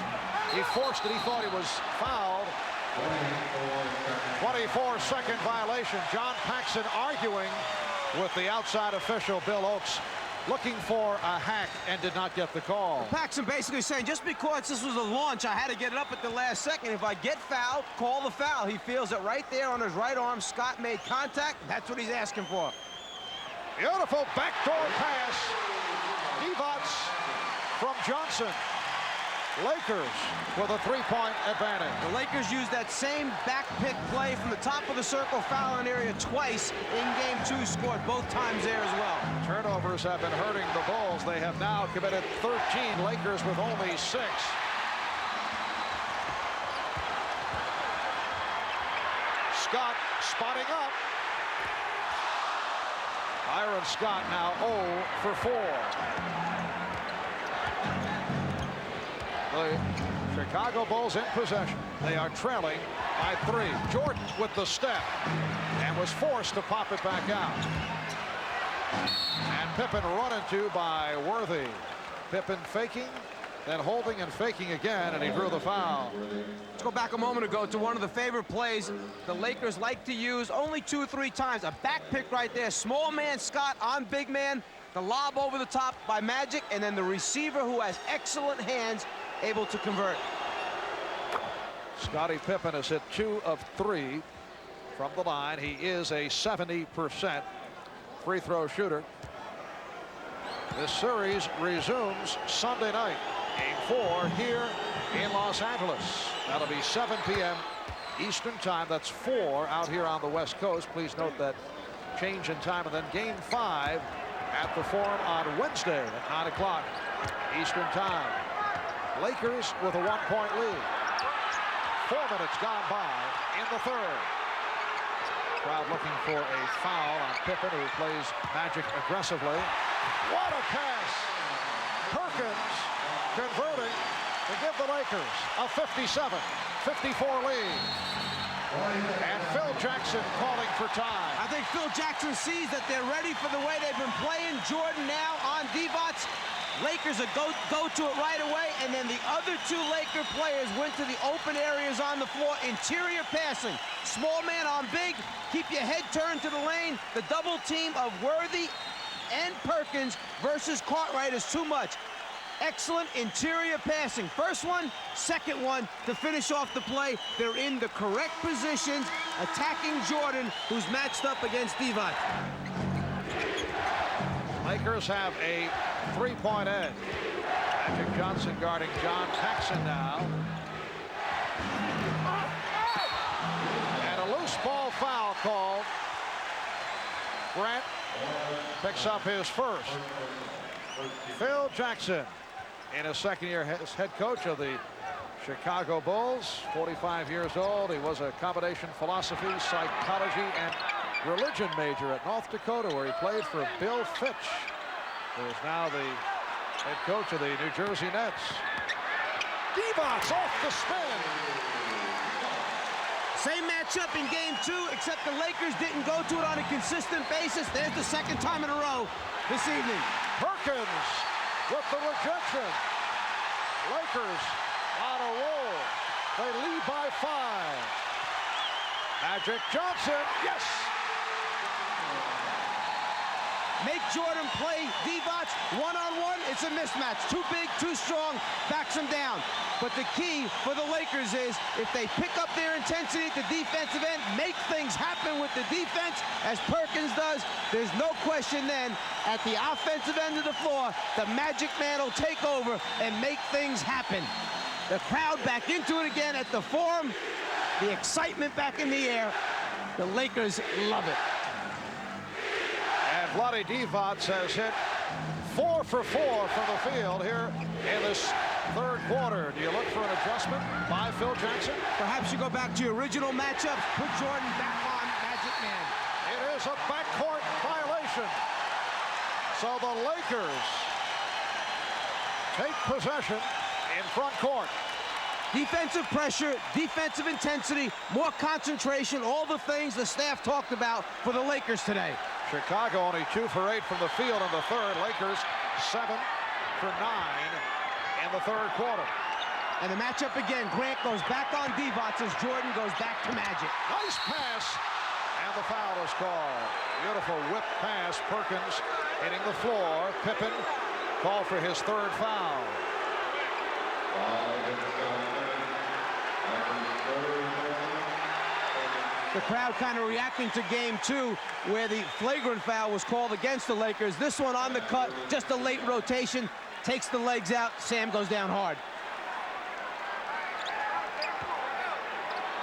He forced it. He thought he was fouled. 24-second violation. John Paxson arguing with the outside official, Bill Oakes, looking for a hack and did not get the call. Paxson basically saying, just because this was a launch, I had to get it up at the last second. If I get fouled, call the foul. He feels that right there on his right arm, Scott made contact. That's what he's asking for. Beautiful backdoor pass. Divac from Johnson. Lakers with a 3-point advantage. The Lakers used that same back pick play from the top of the circle fouling area twice in game 2, scored both times there as well. Turnovers have been hurting the Bulls. They have now committed 13, Lakers with only 6. Scott spotting up. Byron Scott now 0 for 4. The Chicago Bulls in possession. They are trailing by 3. Jordan with the step and was forced to pop it back out. And Pippen run into by Worthy. Pippen faking, then holding and faking again, and he drew the foul. Let's go back a moment ago to one of the favorite plays the Lakers like to use only 2 or 3 times. A back pick right there. Small man Scott on big man. The lob over the top by Magic, and then the receiver who has excellent hands able to convert. Scottie Pippen has hit 2 of 3 from the line. He is a 70% free throw shooter. This series resumes Sunday night. Game 4 here in Los Angeles. That'll be 7 p.m. Eastern time. That's 4 out here on the West Coast. Please note that change in time. And then game 5 at the Forum on Wednesday at 9 o'clock Eastern time. Lakers with a 1-point lead. 4 minutes gone by in the 3rd. Crowd looking for a foul on Pippen, who plays Magic aggressively. What a pass! Perkins converting to give the Lakers a 57-54 lead. And Phil Jackson calling for time. I think Phil Jackson sees that they're ready for the way they've been playing. Jordan now on Divac. Lakers are go to it right away, and then the other 2 Laker players went to the open areas on the floor. Interior passing. Small man on big. Keep your head turned to the lane. The double team of Worthy and Perkins versus Cartwright is too much. Excellent interior passing. First one, second one to finish off the play. They're in the correct positions, attacking Jordan, who's matched up against Divac. Lakers have a 3-point edge. Magic Johnson guarding John Paxson now. And a loose ball foul called. Grant picks up his first. Phil Jackson, in his 2nd year as head coach of the Chicago Bulls, 45 years old. He was a combination philosophy, psychology, and religion major at North Dakota, where he played for Bill Fitch, who is now the head coach of the New Jersey Nets. Divac off the spin. Same matchup in game 2, except the Lakers didn't go to it on a consistent basis. There's the 2nd time in a row this evening. Perkins with the rejection. Lakers on a roll. They lead by 5. Magic Johnson, yes! Make Jordan play Divac one-on-one. It's a mismatch. Too big, too strong, backs him down. But the key for the Lakers is if they pick up their intensity at the defensive end, make things happen with the defense, as Perkins does, there's no question then at the offensive end of the floor, the Magic Man will take over and make things happen. The crowd back into it again at the Forum. The excitement back in the air. The Lakers love it. And Vlade Divac has hit 4 for 4 from the field here in this third quarter. Do you look for an adjustment by Phil Jackson? Perhaps you go back to your original matchups. Put Jordan back on Magic Man. It is a backcourt violation. So the Lakers take possession in front court. Defensive pressure, defensive intensity, more concentration, all the things the staff talked about for the Lakers today. Chicago only 2 for 8 from the field in the third. Lakers 7 for 9 in the third quarter. And the matchup again, Grant goes back on Divac as Jordan goes back to Magic. Nice pass, and the foul is called. Beautiful whip pass. Perkins hitting the floor. Pippen called for his third foul. The crowd kind of reacting to game 2, where the flagrant foul was called against the Lakers. This one on the cut, just a late rotation, takes the legs out. Sam goes down hard.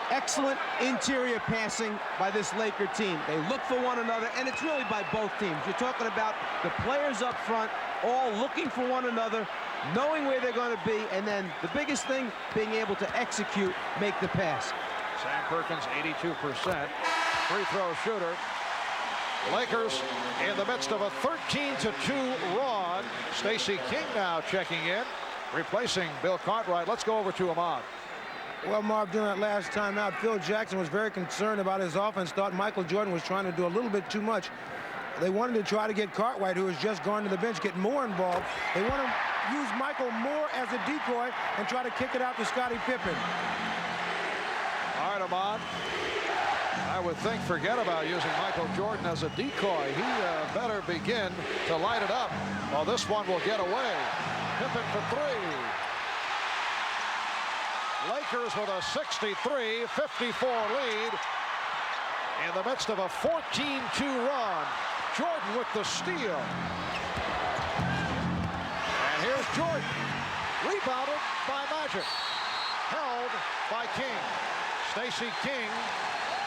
Excellent interior passing by this Laker team. They look for one another, and it's really by both teams. You're talking about the players up front, all looking for one another, knowing where they're going to be, and then the biggest thing, being able to execute, make the pass. Sam Perkins, 82% free throw shooter. Lakers in the midst of a 13-2 run. Stacey King now checking in, replacing Bill Cartwright. Let's go over to Ahmad. Well, Marv, during that last timeout, Phil Jackson was very concerned about his offense, thought Michael Jordan was trying to do a little bit too much. They wanted to try to get Cartwright, who has just gone to the bench, get more involved. They want to use Michael more as a decoy and try to kick it out to Scottie Pippen. All right, Ahmad. I would think forget about using Michael Jordan as a decoy. He better begin to light it up. Well, this one will get away. Pippen for 3. Lakers with a 63-54 lead in the midst of a 14-2 run. Jordan with the steal. And here's Jordan. Rebounded by Magic. Held by King. Stacey King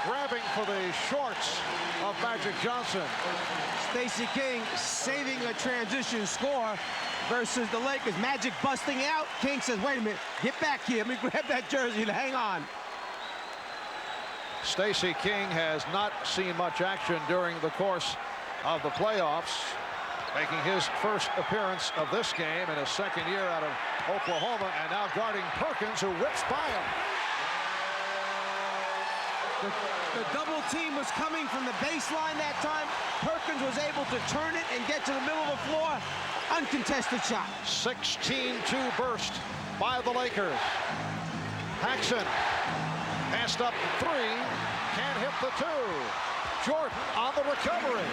grabbing for the shorts of Magic Johnson. Stacey King saving a transition score versus the Lakers. Magic busting out. King says, wait a minute, get back here. Let me grab that jersey and hang on. Stacey King has not seen much action during the course of the playoffs, making his first appearance of this game in his second year out of Oklahoma, and now guarding Perkins, who whips by him. The double team was coming from the baseline that time. Perkins was able to turn it and get to the middle of the floor. Uncontested shot. 16-2 burst by the Lakers. Paxson passed up 3, can't hit the 2. Jordan on the recovery.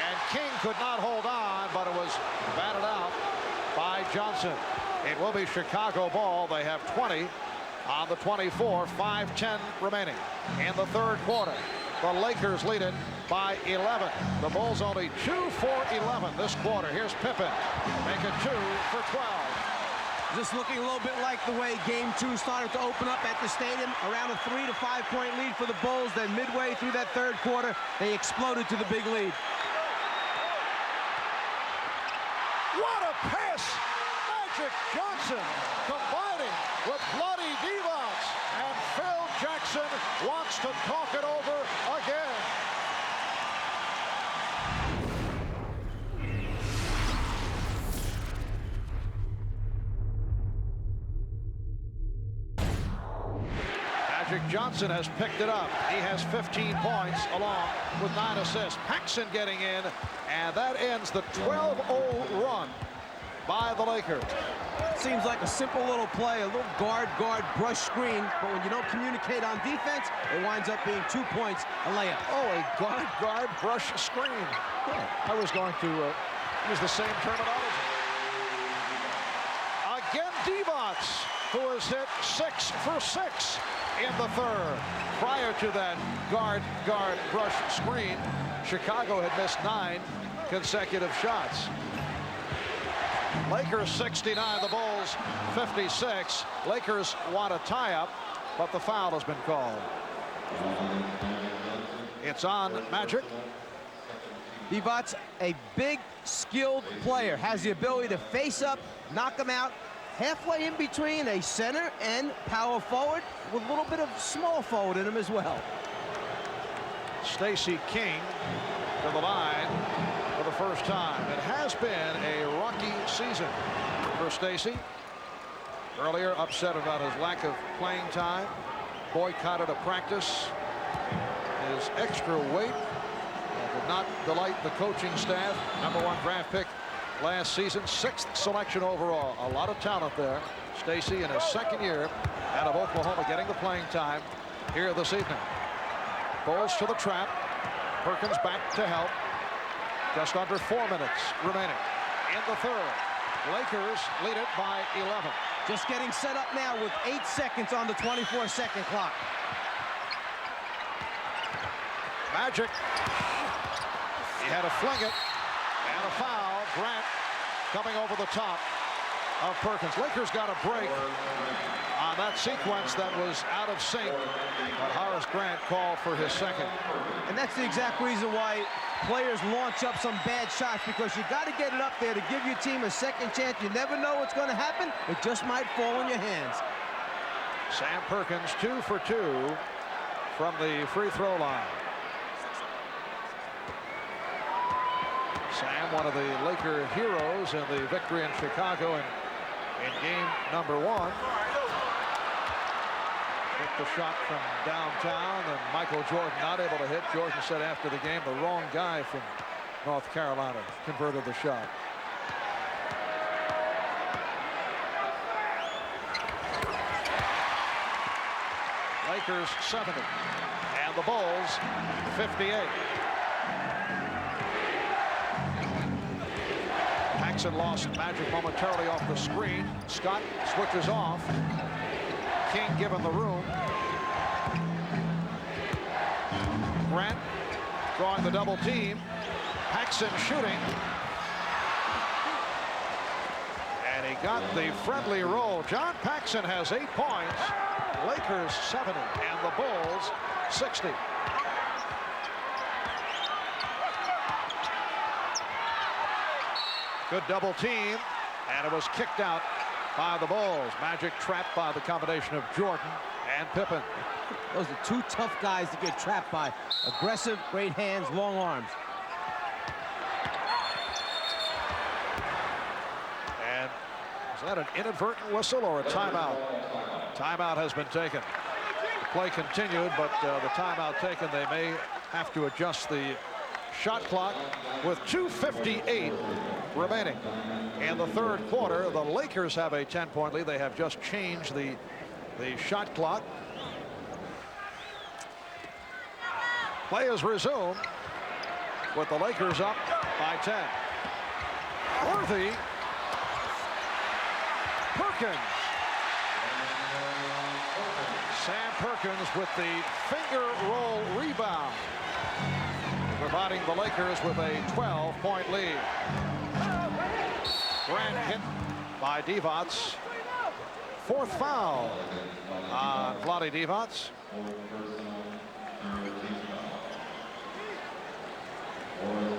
And King could not hold on, but it was batted out by Johnson. It will be Chicago ball. They have 20 on the 24, 5:10 remaining in the third quarter. The Lakers lead it by 11. The Bulls only 2 for 11 this quarter. Here's Pippen, make it 2 for 12. Just looking a little bit like the way game 2 started to open up at the stadium. Around a 3 to 5 point lead for the Bulls. Then midway through that third quarter, they exploded to the big lead. What a pass! Magic Johnson combining with Vlade Divac, and Phil Jackson wants to talk it over again. Magic Johnson has picked it up. He has 15 points along with 9 assists. Paxson getting in, and that ends the 12-0 run by the Lakers. Seems like a simple little play, a little guard brush screen, but when you don't communicate on defense, it winds up being 2 points, a layup. Oh, a guard brush screen. Yeah, I was going to use the same terminology. Again, Divac, who has hit 6 for 6 in the third. Prior to that guard brush screen, Chicago had missed 9 consecutive shots. Lakers 69, the Bulls 56. Lakers want a tie-up, but the foul has been called. It's on Magic. Divac's a big, skilled player, has the ability to face up, knock him out, halfway in between a center and power forward with a little bit of small forward in him as well. Stacey King to the line for the first time. It has been a rocky season for Stacey. Earlier upset about his lack of playing time, boycotted a practice. His extra weight did not delight the coaching staff. #1 draft pick last season, 6th selection overall. A lot of talent there. Stacey in his 2nd year out of Oklahoma getting the playing time here this evening. Bulls to the trap. Perkins back to help. Just under 4 minutes remaining in the 3rd. Lakers lead it by 11. Just getting set up now with 8 seconds on the 24-second clock. Magic. He had to fling it. And a foul. Grant coming over the top of Perkins. Lakers got a break on that sequence that was out of sync. But Horace Grant called for his 2nd. And that's the exact reason why players launch up some bad shots, because you got to get it up there to give your team a 2nd chance. You never know what's going to happen. It just might fall in your hands. Sam Perkins 2 for 2 from the free throw line. Sam, one of the Laker heroes in the victory in Chicago in game #1. Took the shot from downtown, and Michael Jordan not able to hit. Jordan said after the game the wrong guy from North Carolina converted the shot. Lakers 70 and the Bulls 58. Paxson lost Magic momentarily off the screen. Scott switches off. King given the room. Grant drawing the double team. Paxson shooting. And he got the friendly roll. John Paxson has 8 points. Lakers 70 and the Bulls 60. Good double team, and it was kicked out by the Bulls. Magic trapped by the combination of Jordan and Pippen. Those are 2 tough guys to get trapped by. Aggressive, great hands, long arms. And is that an inadvertent whistle or a timeout? Timeout has been taken. The play continued, but the timeout taken. They may have to adjust the shot clock with 2:58 remaining in the 3rd quarter. The Lakers have a 10-point lead. They have just changed the shot clock. Play is resumed with the Lakers up by 10. Worthy. Perkins. Sam Perkins with the finger roll rebound, providing the Lakers with a 12-point lead. Grant hit by Divac. 4th foul on Vlade Divac.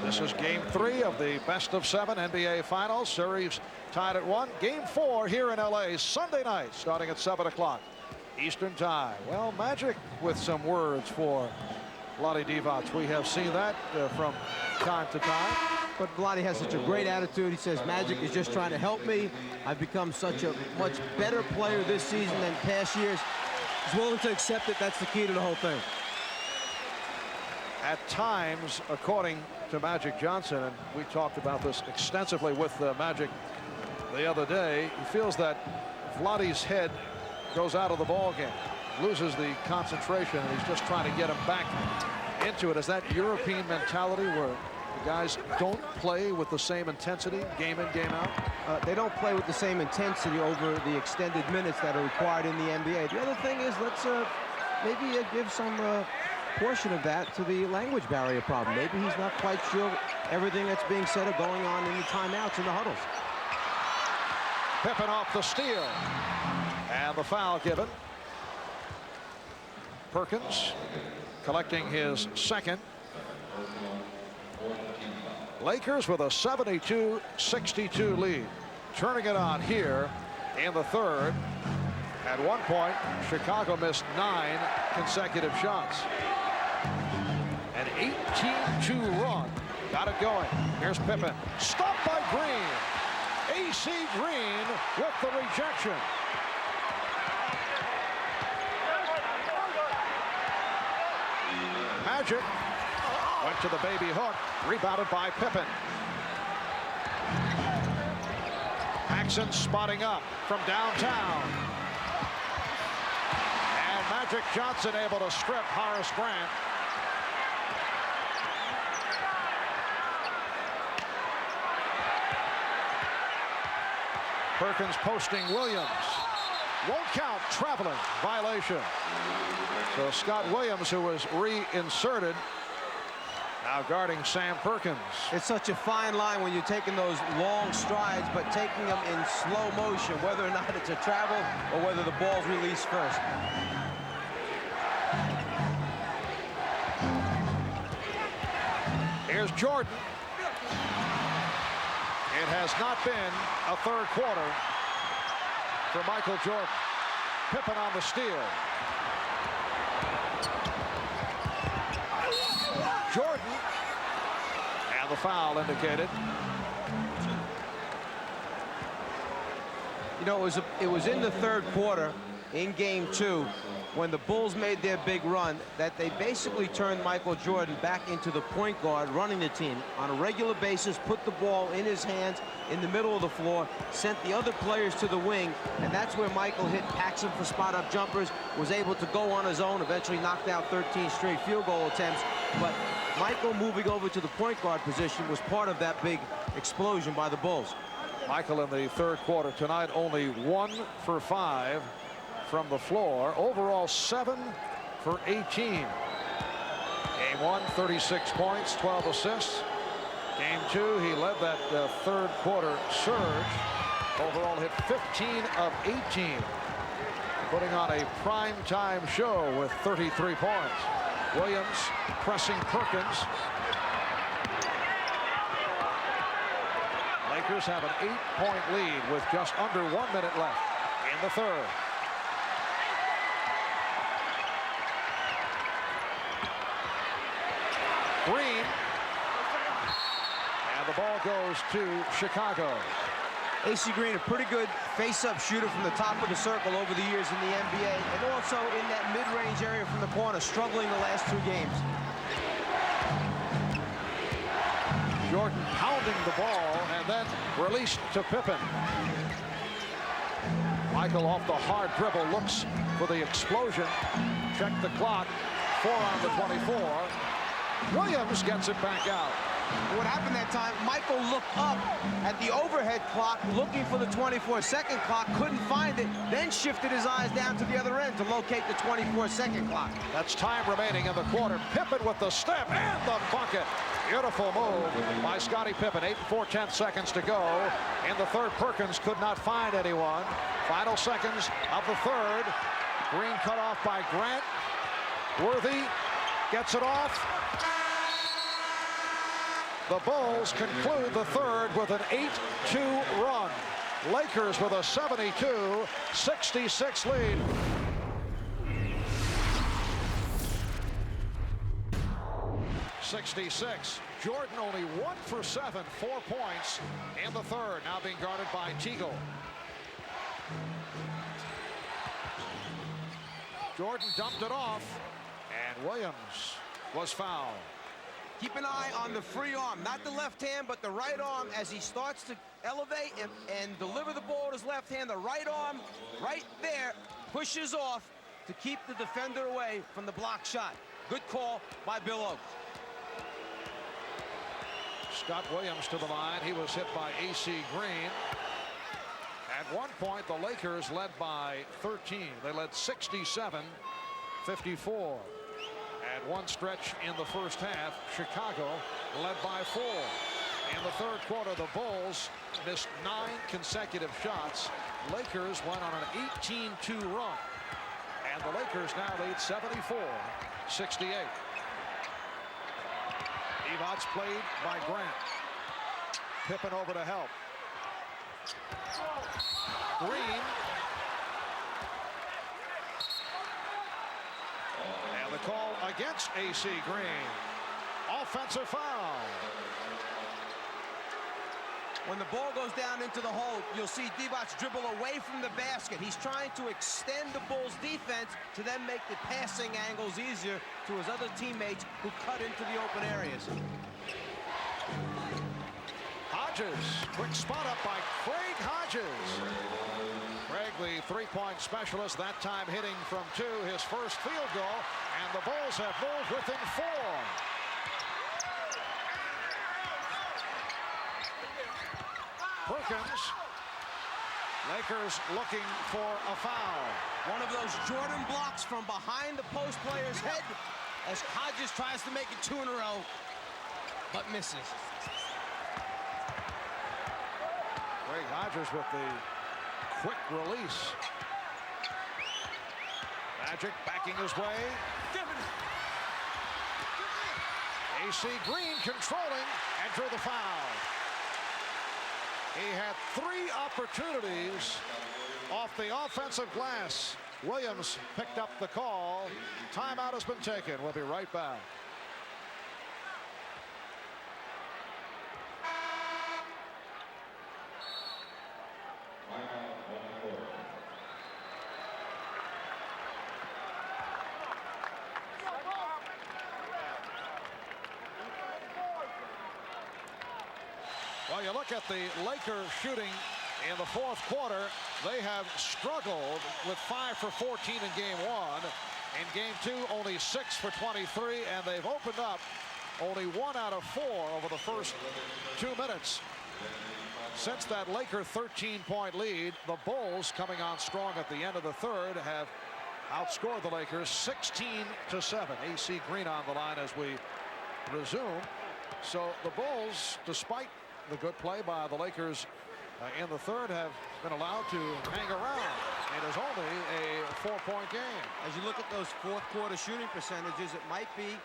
This is game 3 of the best-of-7 NBA Finals. Series tied at 1. Game 4 here in LA Sunday night, starting at 7 o'clock Eastern Time. Well, Magic with some words for Vlade Divac. We have seen that from time to time. But Vlade has such a great attitude. He says, Magic is just trying to help me. I've become such a much better player this season than past years. He's willing to accept it. That's the key to the whole thing. At times, according to Magic Johnson, and we talked about this extensively with Magic the other day, he feels that Vlade's head goes out of the ball game, loses the concentration, and he's just trying to get him back into it. Is that European mentality where the guys don't play with the same intensity game in, game out? They don't play with the same intensity over the extended minutes that are required in the NBA. The other thing is, let's maybe give some portion of that to the language barrier problem. Maybe he's not quite sure everything that's being said or going on in the timeouts and the huddles. Pippen off the steal. And the foul given. Perkins collecting his 2nd. Lakers with a 72-62 lead. Turning it on here in the third. At one point, Chicago missed 9 consecutive shots. An 18-2 run got it going. Here's Pippen. Stopped by Green. AC Green with the rejection. Magic went to the baby hook. Rebounded by Pippen. Paxson spotting up from downtown. And Magic Johnson able to strip Horace Grant. Perkins posting Williams. Won't count. Traveling violation. So Scott Williams, who was reinserted, now guarding Sam Perkins. It's such a fine line when you're taking those long strides, but taking them in slow motion, whether or not it's a travel or whether the ball's released first. Here's Jordan. It has not been a third quarter for Michael Jordan. Pippen on the steal. Jordan, and the foul indicated. You know, it was in the third quarter in game 2 when the Bulls made their big run that they basically turned Michael Jordan back into the point guard running the team on a regular basis, put the ball in his hands in the middle of the floor, sent the other players to the wing, and that's where Michael hit Paxson for spot-up jumpers, was able to go on his own, eventually knocked out 13 straight field goal attempts. But Michael moving over to the point guard position was part of that big explosion by the Bulls. Michael in the third quarter tonight only 1 for 5 from the floor. Overall 7 for 18. Game 1, 36 points, 12 assists. Game 2, he led that third quarter surge. Overall hit 15 of 18. Putting on a prime-time show with 33 points. Williams pressing Perkins. Lakers have an 8-point lead with just under 1 minute left in the third. Green. And the ball goes to Chicago. AC Green, a pretty good face-up shooter from the top of the circle over the years in the NBA, and also in that mid-range area from the corner, struggling the last 2 games. Jordan pounding the ball and then released to Pippen. Michael off the hard dribble, looks for the explosion. Check the clock. 4 on the 24. Williams gets it back out. What happened that time, Michael looked up at the overhead clock looking for the 24-second clock, couldn't find it, then shifted his eyes down to the other end to locate the 24-second clock. That's time remaining in the quarter. Pippen with the step and the bucket. Beautiful move by Scottie Pippen. 8 4/10 seconds to go. In the third, Perkins could not find anyone. Final seconds of the third. Green cut off by Grant. Worthy gets it off. The Bulls conclude the third with an 8-2 run. Lakers with a 72-66 lead. .66. Jordan only 1 for 7, 4 points in the third. Now being guarded by Teagle. Jordan dumped it off, and Williams was fouled. Keep an eye on the free arm, not the left hand, but the right arm as he starts to elevate and deliver the ball with his left hand. The right arm right there pushes off to keep the defender away from the block shot. Good call by Bill Oakes. Scott Williams to the line. He was hit by AC Green. At one point, the Lakers led by 13. They led 67-54. At one stretch in the first half, Chicago led by 4. In the third quarter, the Bulls missed 9 consecutive shots. Lakers went on an 18-2 run. And the Lakers now lead 74-68. Divac's played by Grant. Pippen over to help. Green. And the call against AC Green. Offensive foul. When the ball goes down into the hole, you'll see Divac dribble away from the basket. He's trying to extend the Bulls' defense to then make the passing angles easier to his other teammates who cut into the open areas. Hodges, quick spot up by Craig Hodges. Craig, the three-point specialist, that time hitting from 2, his first field goal, and the Bulls have moved within 4. Perkins. Lakers looking for a foul. One of those Jordan blocks from behind the post player's head as Hodges tries to make it 2 in a row, but misses. Craig Hodges with the quick release. Magic backing his way. AC Green controlling and drew the foul. He had 3 opportunities off the offensive glass. Williams picked up the call. Timeout has been taken. We'll be right back. Well, you look at the Lakers shooting in the 4th quarter. They have struggled with 5 for 14 in game 1. In game 2, only 6 for 23, and they've opened up only 1 out of 4 over the first 2 minutes. Since that Laker 13-point lead, the Bulls, coming on strong at the end of the 3rd, have outscored the Lakers 16-7. AC Green on the line as we resume. So the Bulls, despite the good play by the Lakers in the 3rd, have been allowed to hang around. It is only a 4-point game. As you look at those 4th quarter shooting percentages, it might be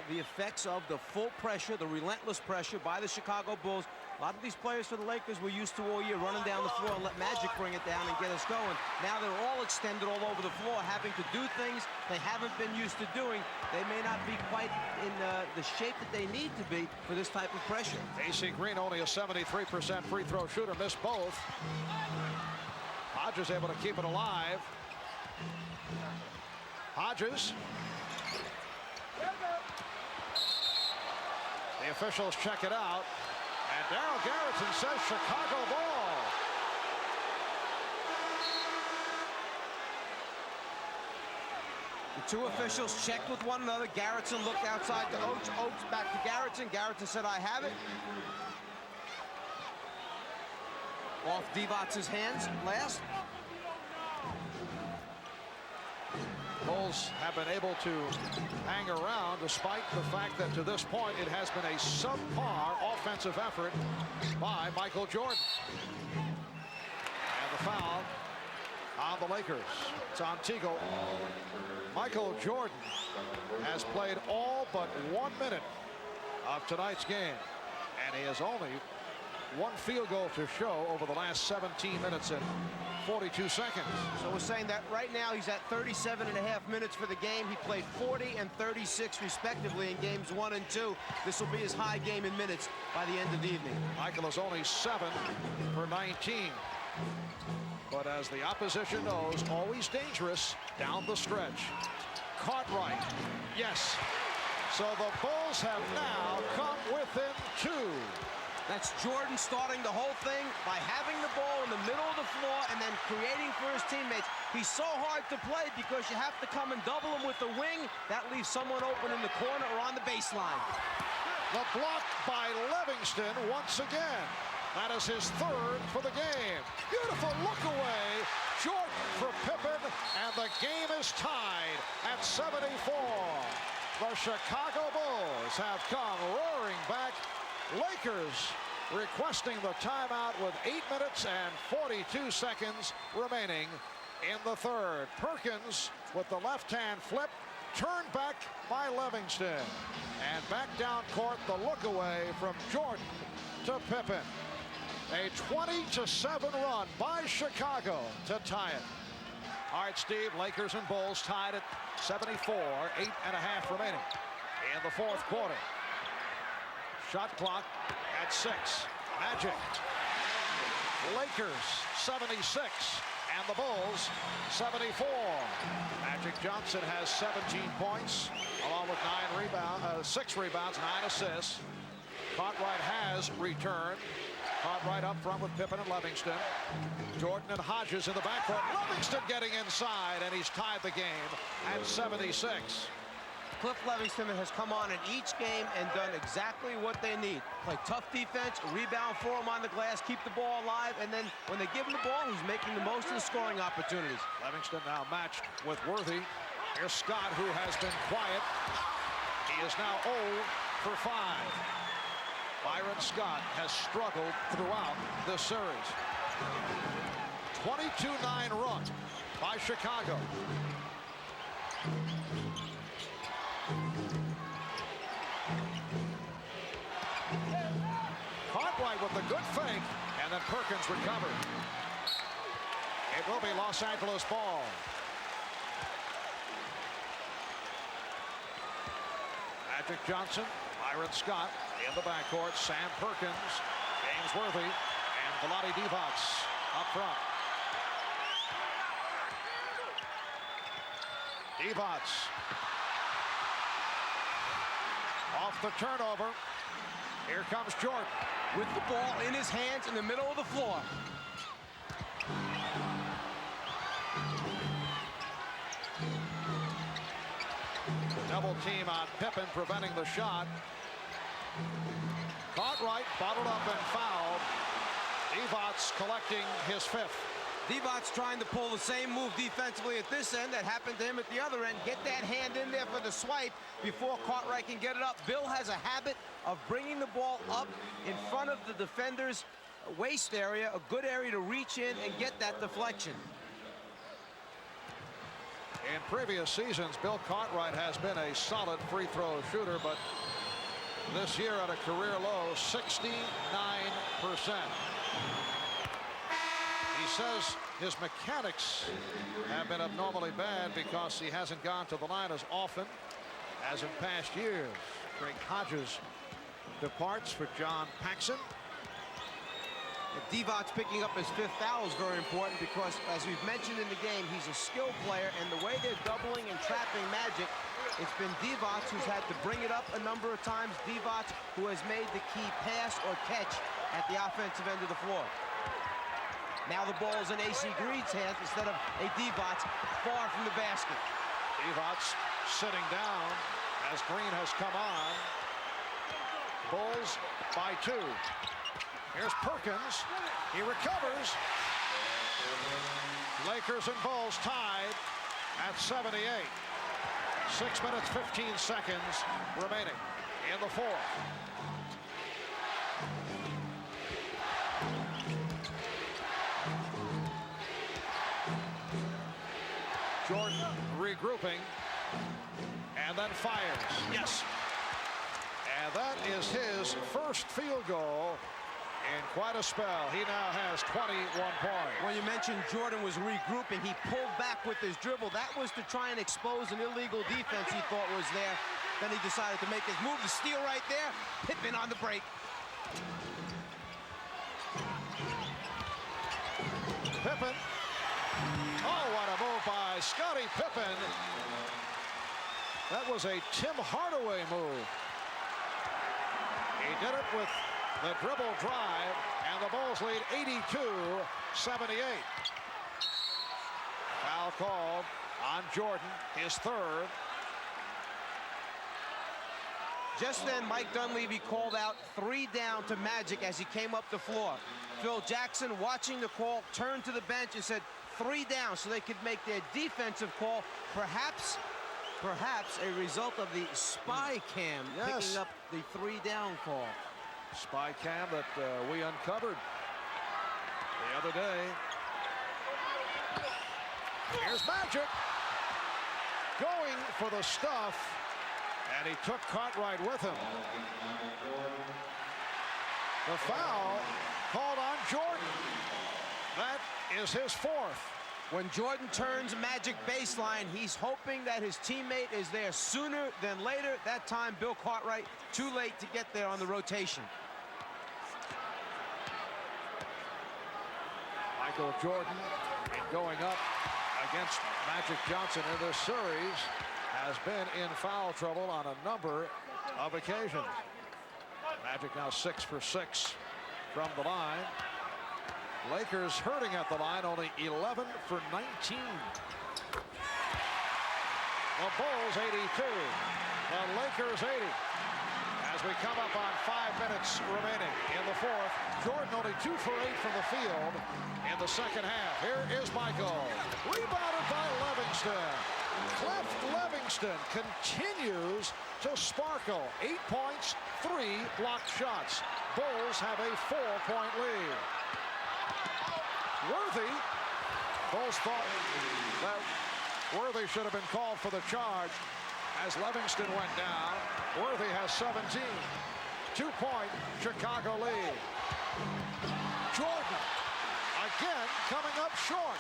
the effects of the full pressure, the relentless pressure by the Chicago Bulls. A lot of these players for the Lakers were used to all year running down the floor and let Magic bring it down and get us going. Now they're all extended all over the floor, having to do things they haven't been used to doing. They may not be quite in the shape that they need to be for this type of pressure. AC Green, only a 73% free throw shooter, missed both. Hodges able to keep it alive. Hodges. The officials check it out. And Daryl Garrison says Chicago ball. The 2 officials checked with one another. Garrison looked outside to Oates. Oates back to Garrison. Garrison said, I have it. Off Divac's hands last. Bulls have been able to hang around despite the fact that to this point it has been a subpar offensive effort by Michael Jordan. And the foul on the Lakers. It's on Teagle. Michael Jordan has played all but 1 minute of tonight's game, and he has only 1 field goal to show over the last 17 minutes and 42 seconds. So we're saying that right now he's at 37.5 minutes for the game. He played 40 and 36 respectively in games 1 and 2. This will be his high game in minutes by the end of the evening. Michael is only 7 for 19. But as the opposition knows, always dangerous down the stretch. Caught right. Yes. So the Bulls have now come within 2. That's Jordan starting the whole thing by having the ball in the middle of the floor and then creating for his teammates. He's so hard to play because you have to come and double him with the wing. That leaves someone open in the corner or on the baseline. The block by Livingston once again. That is his 3rd for the game. Beautiful look away. Jordan for Pippen, and the game is tied at 74. The Chicago Bulls have come roaring back. Lakers requesting the timeout with 8 minutes and 42 seconds remaining in the 3rd. Perkins with the left-hand flip turned back by Livingston. And back down court, the look away from Jordan to Pippen. A 20-7 run by Chicago to tie it. All right, Steve, Lakers and Bulls tied at 74, 8.5 remaining in the fourth quarter. Shot clock at 6. Magic. Lakers 76 and the Bulls 74. Magic Johnson has 17 points along with 6 rebounds, 9 assists. Cartwright has returned. Cartwright up front with Pippen and Livingston. Jordan and Hodges in the backcourt. Livingston getting inside, and he's tied the game at 76. Cliff Livingston has come on in each game and done exactly what they need. Play tough defense, rebound for him on the glass, keep the ball alive, and then when they give him the ball, he's making the most of the scoring opportunities. Livingston now matched with Worthy. Here's Scott, who has been quiet. He is now 0 for 5. Byron Scott has struggled throughout this series. 22-9 run by Chicago. Cartwright with the good fake, and then Perkins recovered. It will be Los Angeles ball. Magic Johnson, Byron Scott in the backcourt, Sam Perkins, James Worthy, and Vlade Divac up front. Divac off the turnover. Here comes Jordan with the ball in his hands in the middle of the floor. Double team on Pippen, preventing the shot. Cartwright bottled up and fouled. Divac collecting his 5th. Divac's trying to pull the same move defensively at this end that happened to him at the other end. Get that hand in there for the swipe before Cartwright can get it up. Bill has a habit of bringing the ball up in front of the defender's waist area, a good area to reach in and get that deflection. In previous seasons, Bill Cartwright has been a solid free throw shooter, but this year at a career low, 69%. He says his mechanics have been abnormally bad because he hasn't gone to the line as often as in past years. Greg Hodges departs for John Paxson. Divac picking up his 5th foul is very important because, as we've mentioned in the game, he's a skill player, and the way they're doubling and trapping Magic, it's been Divac who's had to bring it up a number of times. Divac who has made the key pass or catch at the offensive end of the floor. Now the ball is in AC Green's hands instead of a Divac far from the basket. Divac sitting down as Green has come on. Bulls by 2. Here's Perkins. He recovers. Lakers and Bulls tied at 78. 6 minutes, 15 seconds remaining in the fourth. Jordan regrouping and then fires. Yes. And that is his first field goal in quite a spell. He now has 21 points. When you mentioned Jordan was regrouping, he pulled back with his dribble. That was to try and expose an illegal defense he thought was there. Then he decided to make his move. The steal right there. Pippen on the break. Pippen. Oh, what a move by Scottie Pippen. That was a Tim Hardaway move. He did it with the dribble drive, and the Bulls lead 82-78. Foul called on Jordan, his 3rd. Just then, Mike Dunleavy called out 3 down to Magic as he came up the floor. Phil Jackson, watching the call, turned to the bench and said 3 down so they could make their defensive call. Perhaps a result of the spy cam picking up the 3 down call. Spy cam that we uncovered the other day. Here's Magic. going for the stuff, and he took Cartwright with him. The foul called on Jordan. That is his fourth. When Jordan turns Magic baseline, he's hoping that his teammate is there sooner than later. That time, Bill Cartwright, too late to get there on the rotation. Michael Jordan, going up against Magic Johnson in this series, has been in foul trouble on a number of occasions. Magic now 6 for 6 from the line. Lakers hurting at the line, only 11 for 19. The Bulls 82, the Lakers 80. As we come up on 5 minutes remaining in the fourth, Jordan only 2 for 8 from the field in the second half. Here is Michael, rebounded by Livingston. Cliff Livingston continues to sparkle. 8 points, 3 blocked shots. Bulls have a 4-point lead. Worthy, Bulls thought that Worthy should have been called for the charge as Livingston went down. Worthy has 17. 2-point Chicago lead. Jordan again coming up short.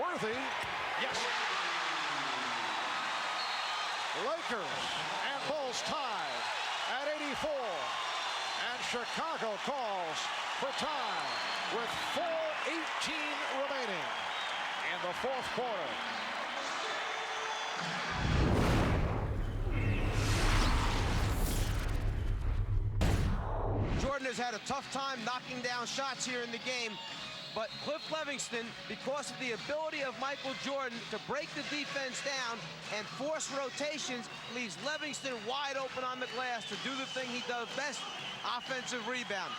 Worthy, yes. Lakers and Bulls tied at 84. And Chicago calls for time with 4:18 remaining in the fourth quarter. Jordan has had a tough time knocking down shots here in the game. But Cliff Livingston, because of the ability of Michael Jordan to break the defense down and force rotations, leaves Livingston wide open on the glass to do the thing he does best, offensive rebound.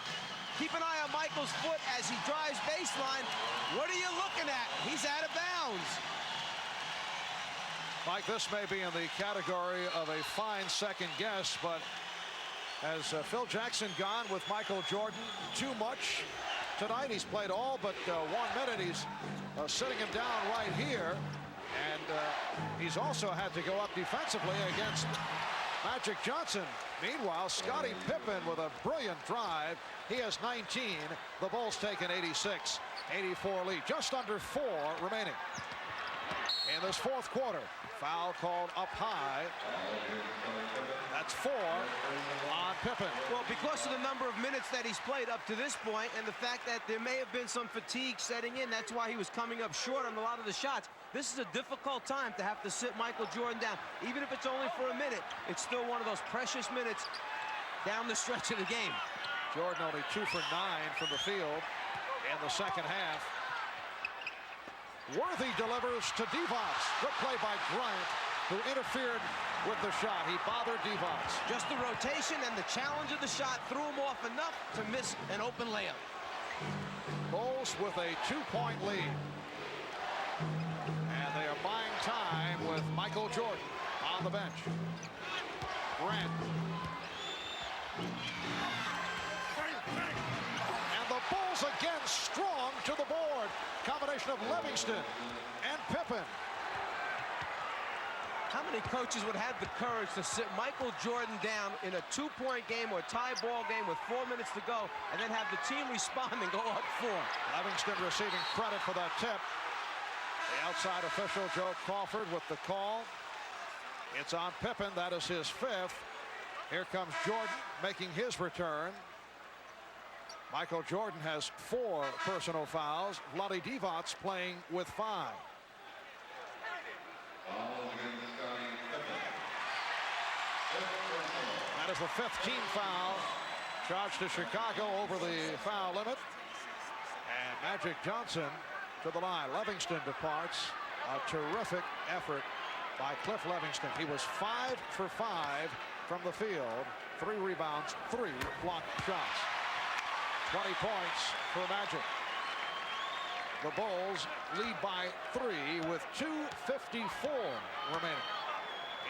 Keep an eye on Michael's foot as he drives baseline. What are you looking at? He's out of bounds. Mike, this may be in the category of a fine second guess, but has Phil Jackson gone with Michael Jordan too much? Tonight he's played all but 1 minute. He's sitting him down right here, and he's also had to go up defensively against Magic Johnson. Meanwhile, Scottie Pippen with a brilliant drive. He has 19. The Bulls take an 86-84 lead. Just under 4 remaining in this fourth quarter. Foul called up high. That's 4 on Pippen. Well, because of the number of minutes that he's played up to this point and the fact that there may have been some fatigue setting in, that's why he was coming up short on a lot of the shots. This is a difficult time to have to sit Michael Jordan down. Even if it's only for a minute, it's still one of those precious minutes down the stretch of the game. Jordan only 2 for 9 from the field in the second half. Worthy delivers to Divac. Good play by Bryant, who interfered with the shot. He bothered Divac. Just the rotation and the challenge of the shot threw him off enough to miss an open layup. Bulls with a 2-point lead. And they are buying time with Michael Jordan on the bench. Grant. And the Bulls again strong to the board. Combination of Livingston and Pippen. How many coaches would have the courage to sit Michael Jordan down in a 2-point game or a tie ball game with 4 minutes to go and then have the team respond and go up 4? Livingston receiving credit for that tip. The outside official, Joe Crawford, with the call. It's on Pippen. That is his 5th. Here comes Jordan making his return. Michael Jordan has 4 personal fouls. Vlade Divac playing with 5. That is the 5th team foul charged to Chicago over the foul limit. And Magic Johnson to the line. Livingston departs. A terrific effort by Cliff Livingston. He was 5 for 5 from the field. 3 rebounds, 3 blocked shots. 20 points for Magic. The Bulls lead by 3 with 2:54 remaining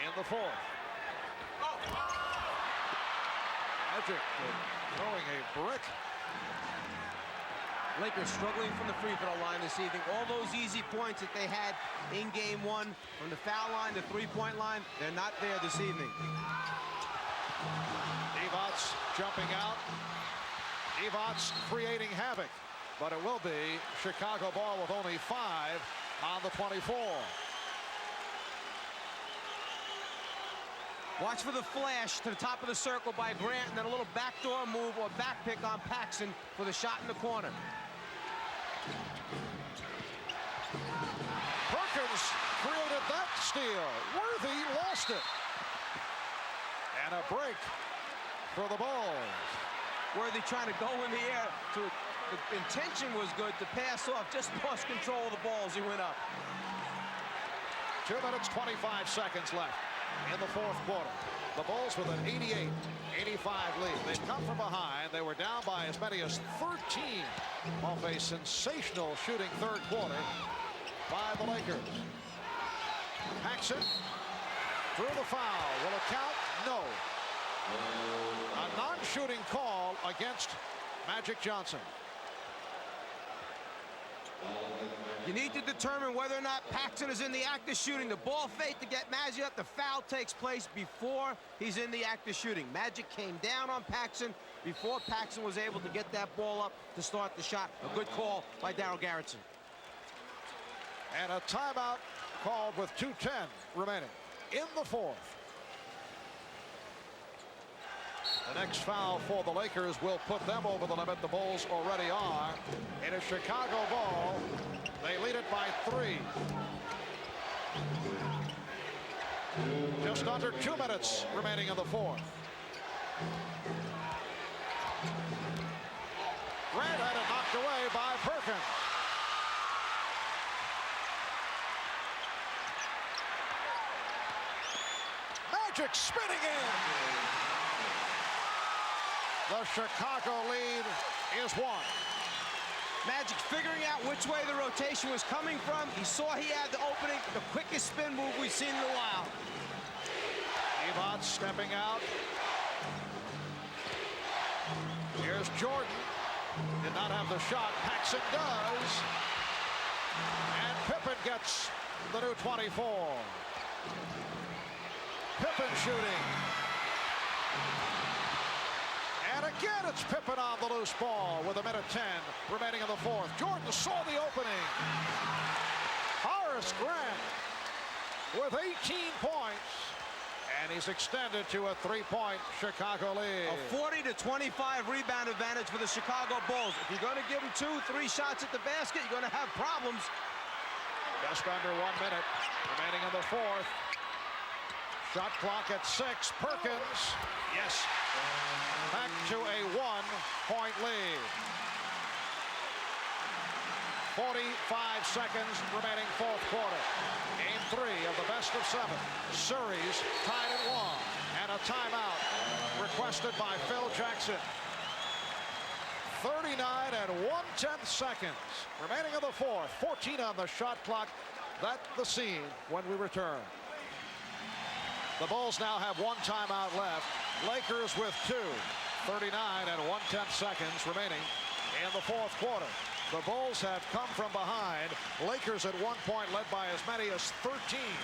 in the fourth. Magic throwing a brick. Lakers struggling from the free throw line this evening. All those easy points that they had in game one, from the foul line to three-point line, they're not there this evening. Divac jumping out. Divac creating havoc, but it will be Chicago ball with only 5 on the 24. Watch for the flash to the top of the circle by Grant, and then a little backdoor move or back pick on Paxson for the shot in the corner. Perkins created that steal. Worthy lost it. And a break for the Bulls. Worthy trying to go in the air. The intention was good to pass off, just lost control of the ball as he went up. 2 minutes, 25 seconds left in the fourth quarter. The Bulls with an 88-85 lead. They've come from behind. They were down by as many as 13 off a sensational shooting third quarter by the Lakers. Paxson through the foul. Will it count? No. A non-shooting call against Magic Johnson. You need to determine whether or not Paxson is in the act of shooting. The ball fake to get Magic up. The foul takes place before he's in the act of shooting. Magic came down on Paxson before Paxson was able to get that ball up to start the shot. A good call by Daryl Garrettson. And a timeout called with 2:10 remaining in the fourth. The next foul for the Lakers will put them over the limit. The Bulls already are. It is Chicago ball. They lead it by 3. Just under 2 minutes remaining in the fourth. Grant had it knocked away by Perkins. Magic spinning in. The Chicago lead is 1. Magic figuring out which way the rotation was coming from. He saw he had the opening, the quickest spin move we've seen in a while. Divac stepping out. Here's Jordan. Did not have the shot. Paxson does. And Pippen gets the new 24. Pippen shooting. And again, it's Pippen on the loose ball with 1:10 remaining in the fourth. Jordan saw the opening. Horace Grant with 18 points. And he's extended to a 3-point Chicago lead. A 40-25 rebound advantage for the Chicago Bulls. If you're going to give them 2-3 shots at the basket, you're going to have problems. Just under 1 minute remaining in the fourth. Shot clock at 6. Perkins. Yes. Back to a 1-point lead. 45 seconds remaining fourth quarter. Game 3 of the best of 7. Series tied at 1. And a timeout requested by Phil Jackson. 39 and 1/10 seconds remaining in the fourth. 14 on the shot clock. That's the scene when we return. The Bulls now have 1 timeout left. Lakers with 2. 39 and 1/10 seconds remaining in the fourth quarter. The Bulls have come from behind. Lakers at 1 point led by as many as 13.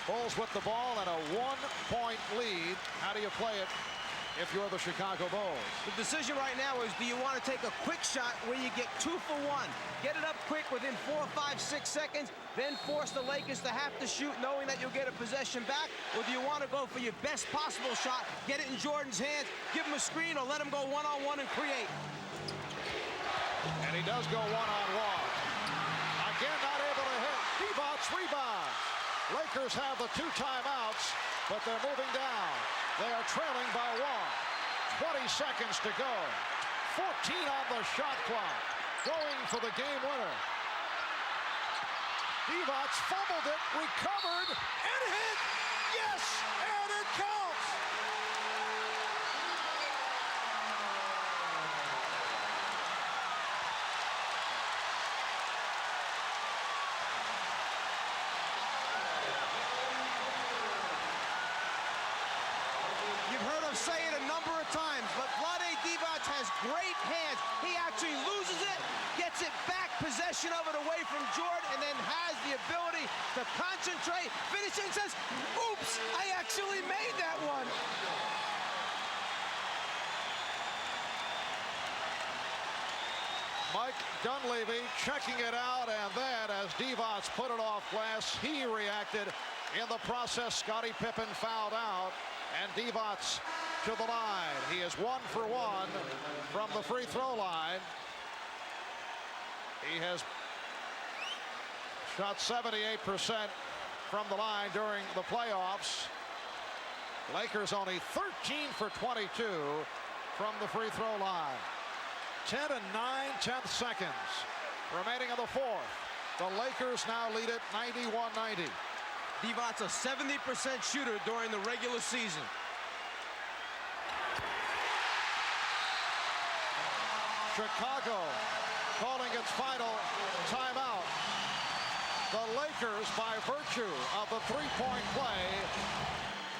Bulls with the ball and a 1-point lead. How do you play it if you're the Chicago Bulls? The decision right now is, do you want to take a quick shot where you get 2 for 1? Get it up quick within 4, 5, 6 seconds, then force the Lakers to have to shoot knowing that you'll get a possession back? Or do you want to go for your best possible shot, get it in Jordan's hands, give him a screen, or let him go one-on-one and create? And he does go one-on-one. Again, not able to hit. Divac rebounds. Lakers have the 2 timeouts, but they're moving down. They are trailing by 1. 20 seconds to go. 14 on the shot clock. Going for the game winner. Divac fumbled it, recovered, and hit. Yes, and it counts. You've heard us say it a number of times. combination of it away from Jordan, and then has the ability to concentrate, finish, and says, oops, I actually made that one. Mike Dunleavy checking it out, and then as Divac put it off glass, he reacted. In the process, Scottie Pippen fouled out, and Divac to the line. He is 1 for 1 from the free throw line. He has shot 78% from the line during the playoffs. Lakers only 13 for 22 from the free throw line. 10 and 9/10 seconds remaining in the fourth. The Lakers now lead it 91-90. Divac's a 70% shooter during the regular season. Chicago calling its final timeout. The Lakers, by virtue of the three-point play.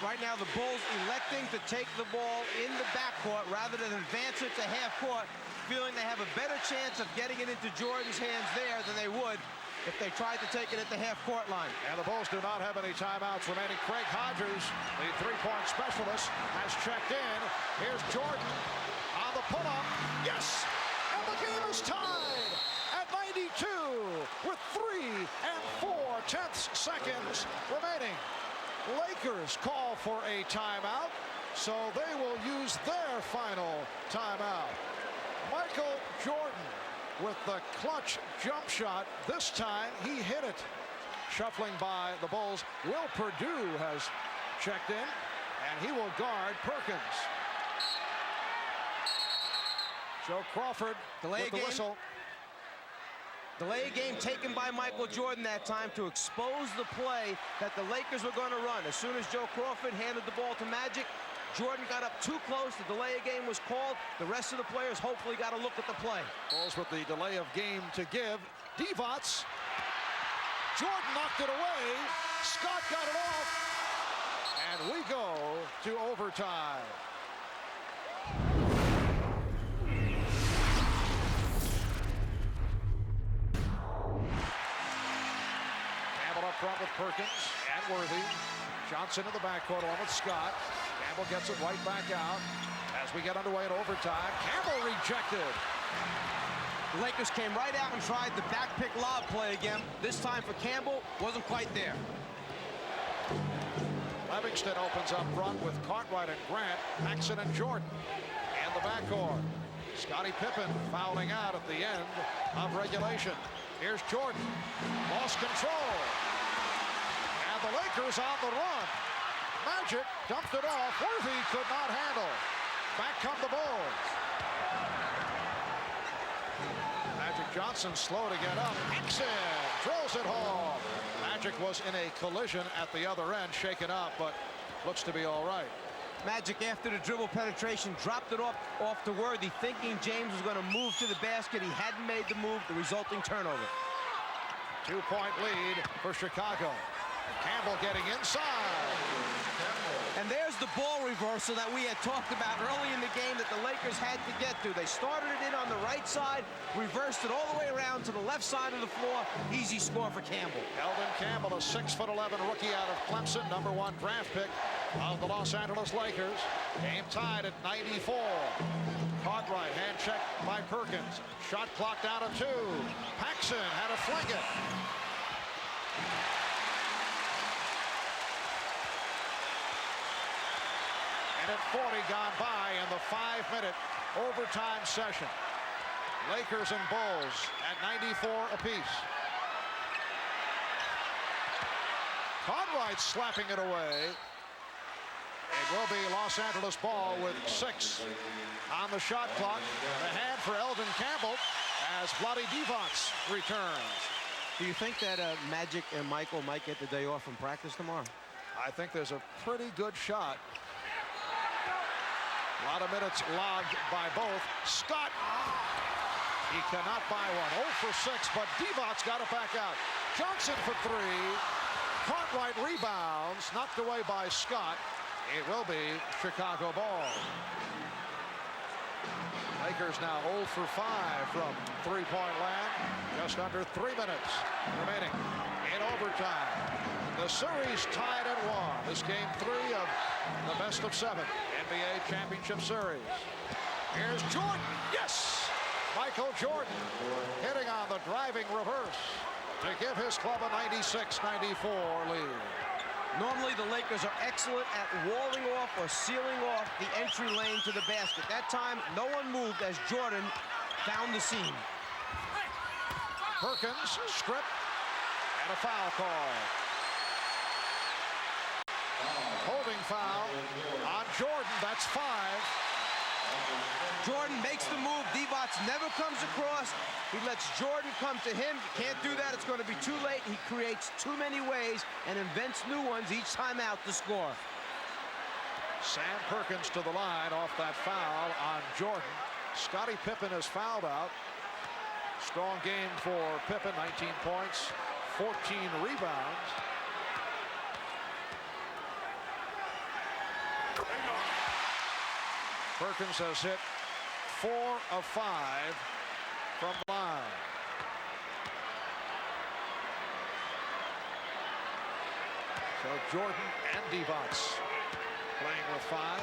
Right now, the Bulls electing to take the ball in the backcourt rather than advance it to half court, feeling they have a better chance of getting it into Jordan's hands there than they would if they tried to take it at the half-court line. And the Bulls do not have any timeouts remaining. Craig Hodges, the three-point specialist, has checked in. Here's Jordan on the pull-up. Yes! And the game is tied at 92 with 3 and 4/10 seconds remaining. Lakers call for a timeout, so they will use their final timeout. Michael Jordan with the clutch jump shot. This time he hit it. Shuffling by the Bulls, Will Perdue has checked in, and he will guard Perkins. Joe Crawford with the whistle. Delay game taken by Michael Jordan that time to expose the play that the Lakers were going to run. As soon as Joe Crawford handed the ball to Magic, Jordan got up too close. The delay of game was called. The rest of the players hopefully got a look at the play. Bulls with the delay of game to give. Divac. Jordan knocked it away. Scott got it off. And we go to overtime. Up front with Perkins and Worthy. Johnson in the backcourt along with Scott. Campbell gets it right back out as we get underway in overtime. Campbell rejected. The Lakers came right out and tried the back pick lob play again. This time for Campbell, wasn't quite there. Livingston opens up front with Cartwright and Grant, Paxson and Jordan in the backcourt. Scottie Pippen fouling out at the end of regulation. Here's Jordan. Lost control. And the Lakers on the run. Magic dumped it off. Worthy could not handle. Back come the Bulls. Magic Johnson slow to get up. Paxson drills it home. Magic was in a collision at the other end, shaken up, but looks to be all right. Magic, after the dribble penetration, dropped it off to Worthy, thinking James was going to move to the basket. He hadn't made the move, the resulting turnover. 2-point lead for Chicago. Campbell getting inside. And there's the ball reversal that we had talked about early in the game that the Lakers had to get to. They started it in on the right side, reversed it all the way around to the left side of the floor. Easy score for Campbell. Eldon Campbell, a 6'11" rookie out of Clemson, #1 draft pick of the Los Angeles Lakers. Game tied at 94. Cartwright, hand check by Perkins. Shot clock down to 2. Paxson had to fling it. And at 40 gone by in the 5-minute overtime session. Lakers and Bulls at 94 apiece. Cartwright slapping it away. It will be Los Angeles ball with 6 on the shot clock. The hand for Eldon Campbell as Vlade Divac returns. Do you think that Magic and Michael might get the day off from practice tomorrow? I think there's a pretty good shot. A lot of minutes logged by both. Scott, he cannot buy one. 0 for 6, but Divac got it back out. Johnson for 3. Cartwright rebounds, knocked away by Scott. It will be Chicago ball. Lakers now 0 for 5 from three-point land. Just under 3 minutes remaining in overtime. The series tied at 1. This game 3 of the best of 7 NBA championship series. Here's Jordan. Yes! Michael Jordan hitting on the driving reverse to give his club a 96-94 lead. Normally, the Lakers are excellent at walling off or sealing off the entry lane to the basket. That time, no one moved as Jordan found the seam. Perkins stripped and a foul call. Holding foul on Jordan. That's 5. Jordan makes the move. Divac never comes across. He lets Jordan come to him. You can't do that. It's going to be too late. He creates too many ways and invents new ones each time out to score. Sam Perkins to the line off that foul on Jordan. Scottie Pippen is fouled out. Strong game for Pippen. 19 points, 14 rebounds. Perkins has hit 4 of 5 from the line. So Jordan and Divac playing with 5.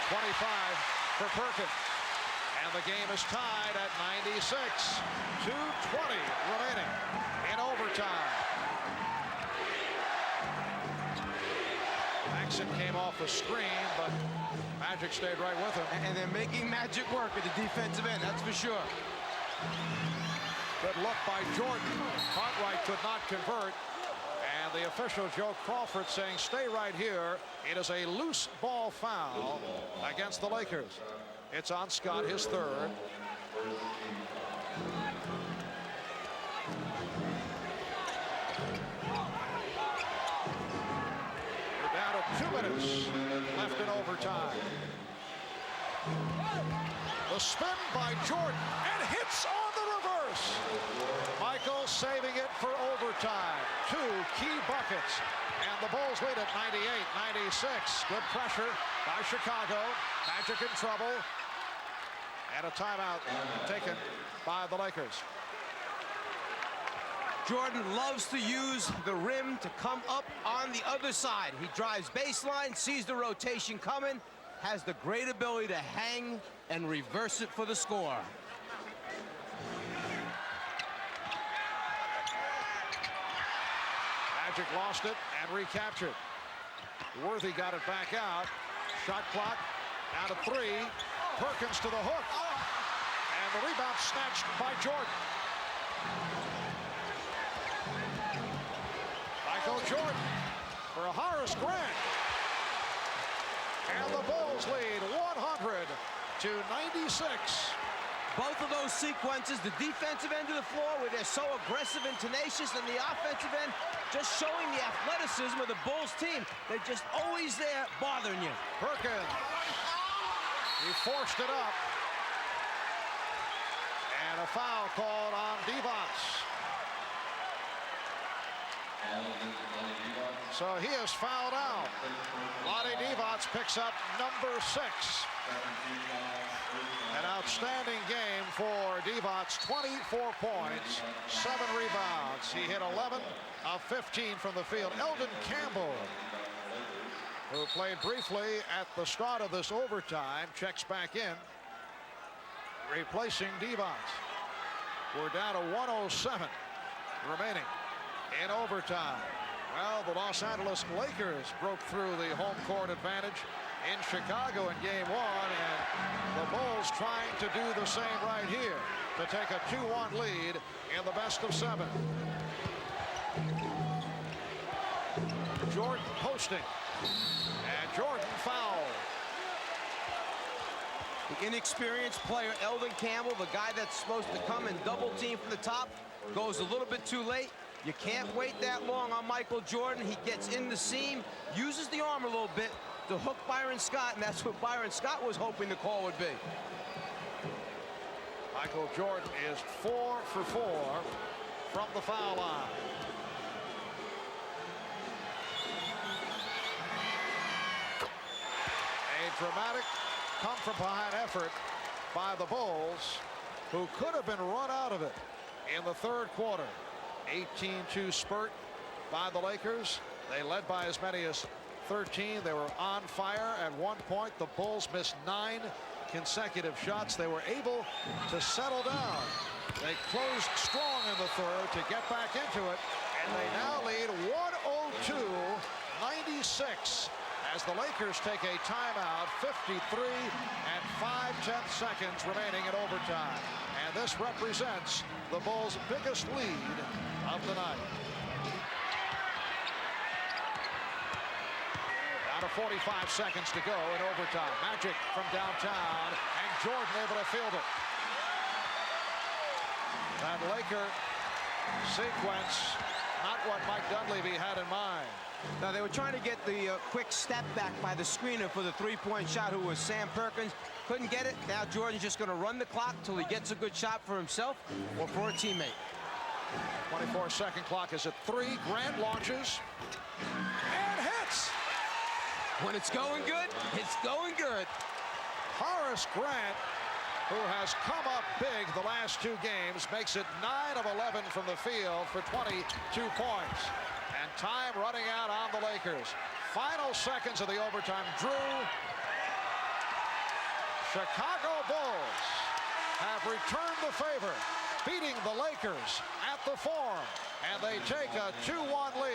25 for Perkins. And the game is tied at 96. 2:20 remaining in overtime. Came off a screen, but Magic stayed right with him. And they're making Magic work at the defensive end, that's for sure. Good look by Jordan. Cartwright could not convert. And the official, Joe Crawford, saying, stay right here. It is a loose ball foul against the Lakers. It's on Scott, his 3rd. Down to 2 minutes left in overtime. The spin by Jordan and hits on the reverse. Michael saving it for overtime. 2 key buckets. And the Bulls lead at 98-96. Good pressure by Chicago. Magic in trouble. And a timeout taken by the Lakers. Jordan loves to use the rim to come up on the other side. He drives baseline, sees the rotation coming, has the great ability to hang and reverse it for the score. Magic lost it and recaptured. Worthy got it back out. Shot clock down to 3. Perkins to the hook. And the rebound snatched by Jordan. Michael Jordan for a Horace Grant. And the Bulls lead 100-96. Both of those sequences, the defensive end of the floor where they're so aggressive and tenacious, and the offensive end just showing the athleticism of the Bulls team. They're just always there bothering you. Perkins, he forced it up. And a foul called on Divac. So he is fouled out. Vlade Divac picks up number 6. An outstanding game for Divac. 24 points, 7 rebounds. He hit 11 of 15 from the field. Eldon Campbell, who played briefly at the start of this overtime, checks back in, replacing Divac. We're down to 107 remaining in overtime. Well, the Los Angeles Lakers broke through the home court advantage in Chicago in game 1, and the Bulls trying to do the same right here to take a 2-1 lead in the best of 7. Jordan posting, and Jordan fouled. The inexperienced player, Eldon Campbell, the guy that's supposed to come and double team from the top, goes a little bit too late. You can't wait that long on Michael Jordan. He gets in the seam, uses the arm a little bit to hook Byron Scott, and that's what Byron Scott was hoping the call would be. Michael Jordan is 4 for 4 from the foul line. A dramatic come-from-behind effort by the Bulls, who could have been run out of it in the third quarter. 18-2 spurt by the Lakers. They led by as many as 13. They were on fire at one point. The Bulls missed 9 consecutive shots. They were able to settle down. They closed strong in the third to get back into it, and they now lead 102-96 as the Lakers take a timeout. 53 and 5/10 seconds remaining in overtime, and this represents the Bulls' biggest lead of the night. Down to 45 seconds to go in overtime. Magic from downtown, and Jordan able to field it. That Laker sequence, not what Mike Dunleavy had in mind. Now, they were trying to get the quick step back by the screener for the three-point shot, who was Sam Perkins. Couldn't get it. Now Jordan's just going to run the clock till he gets a good shot for himself or for a teammate. 24-second clock is at 3. Grant launches and hits. When it's going good, it's going good. Horace Grant, who has come up big the last 2 games, makes it 9 of 11 from the field for 22 points. And time running out on the Lakers. Final seconds of the overtime. Drew. Chicago Bulls have returned the favor, beating the Lakers at the Forum, and they take a 2-1 lead.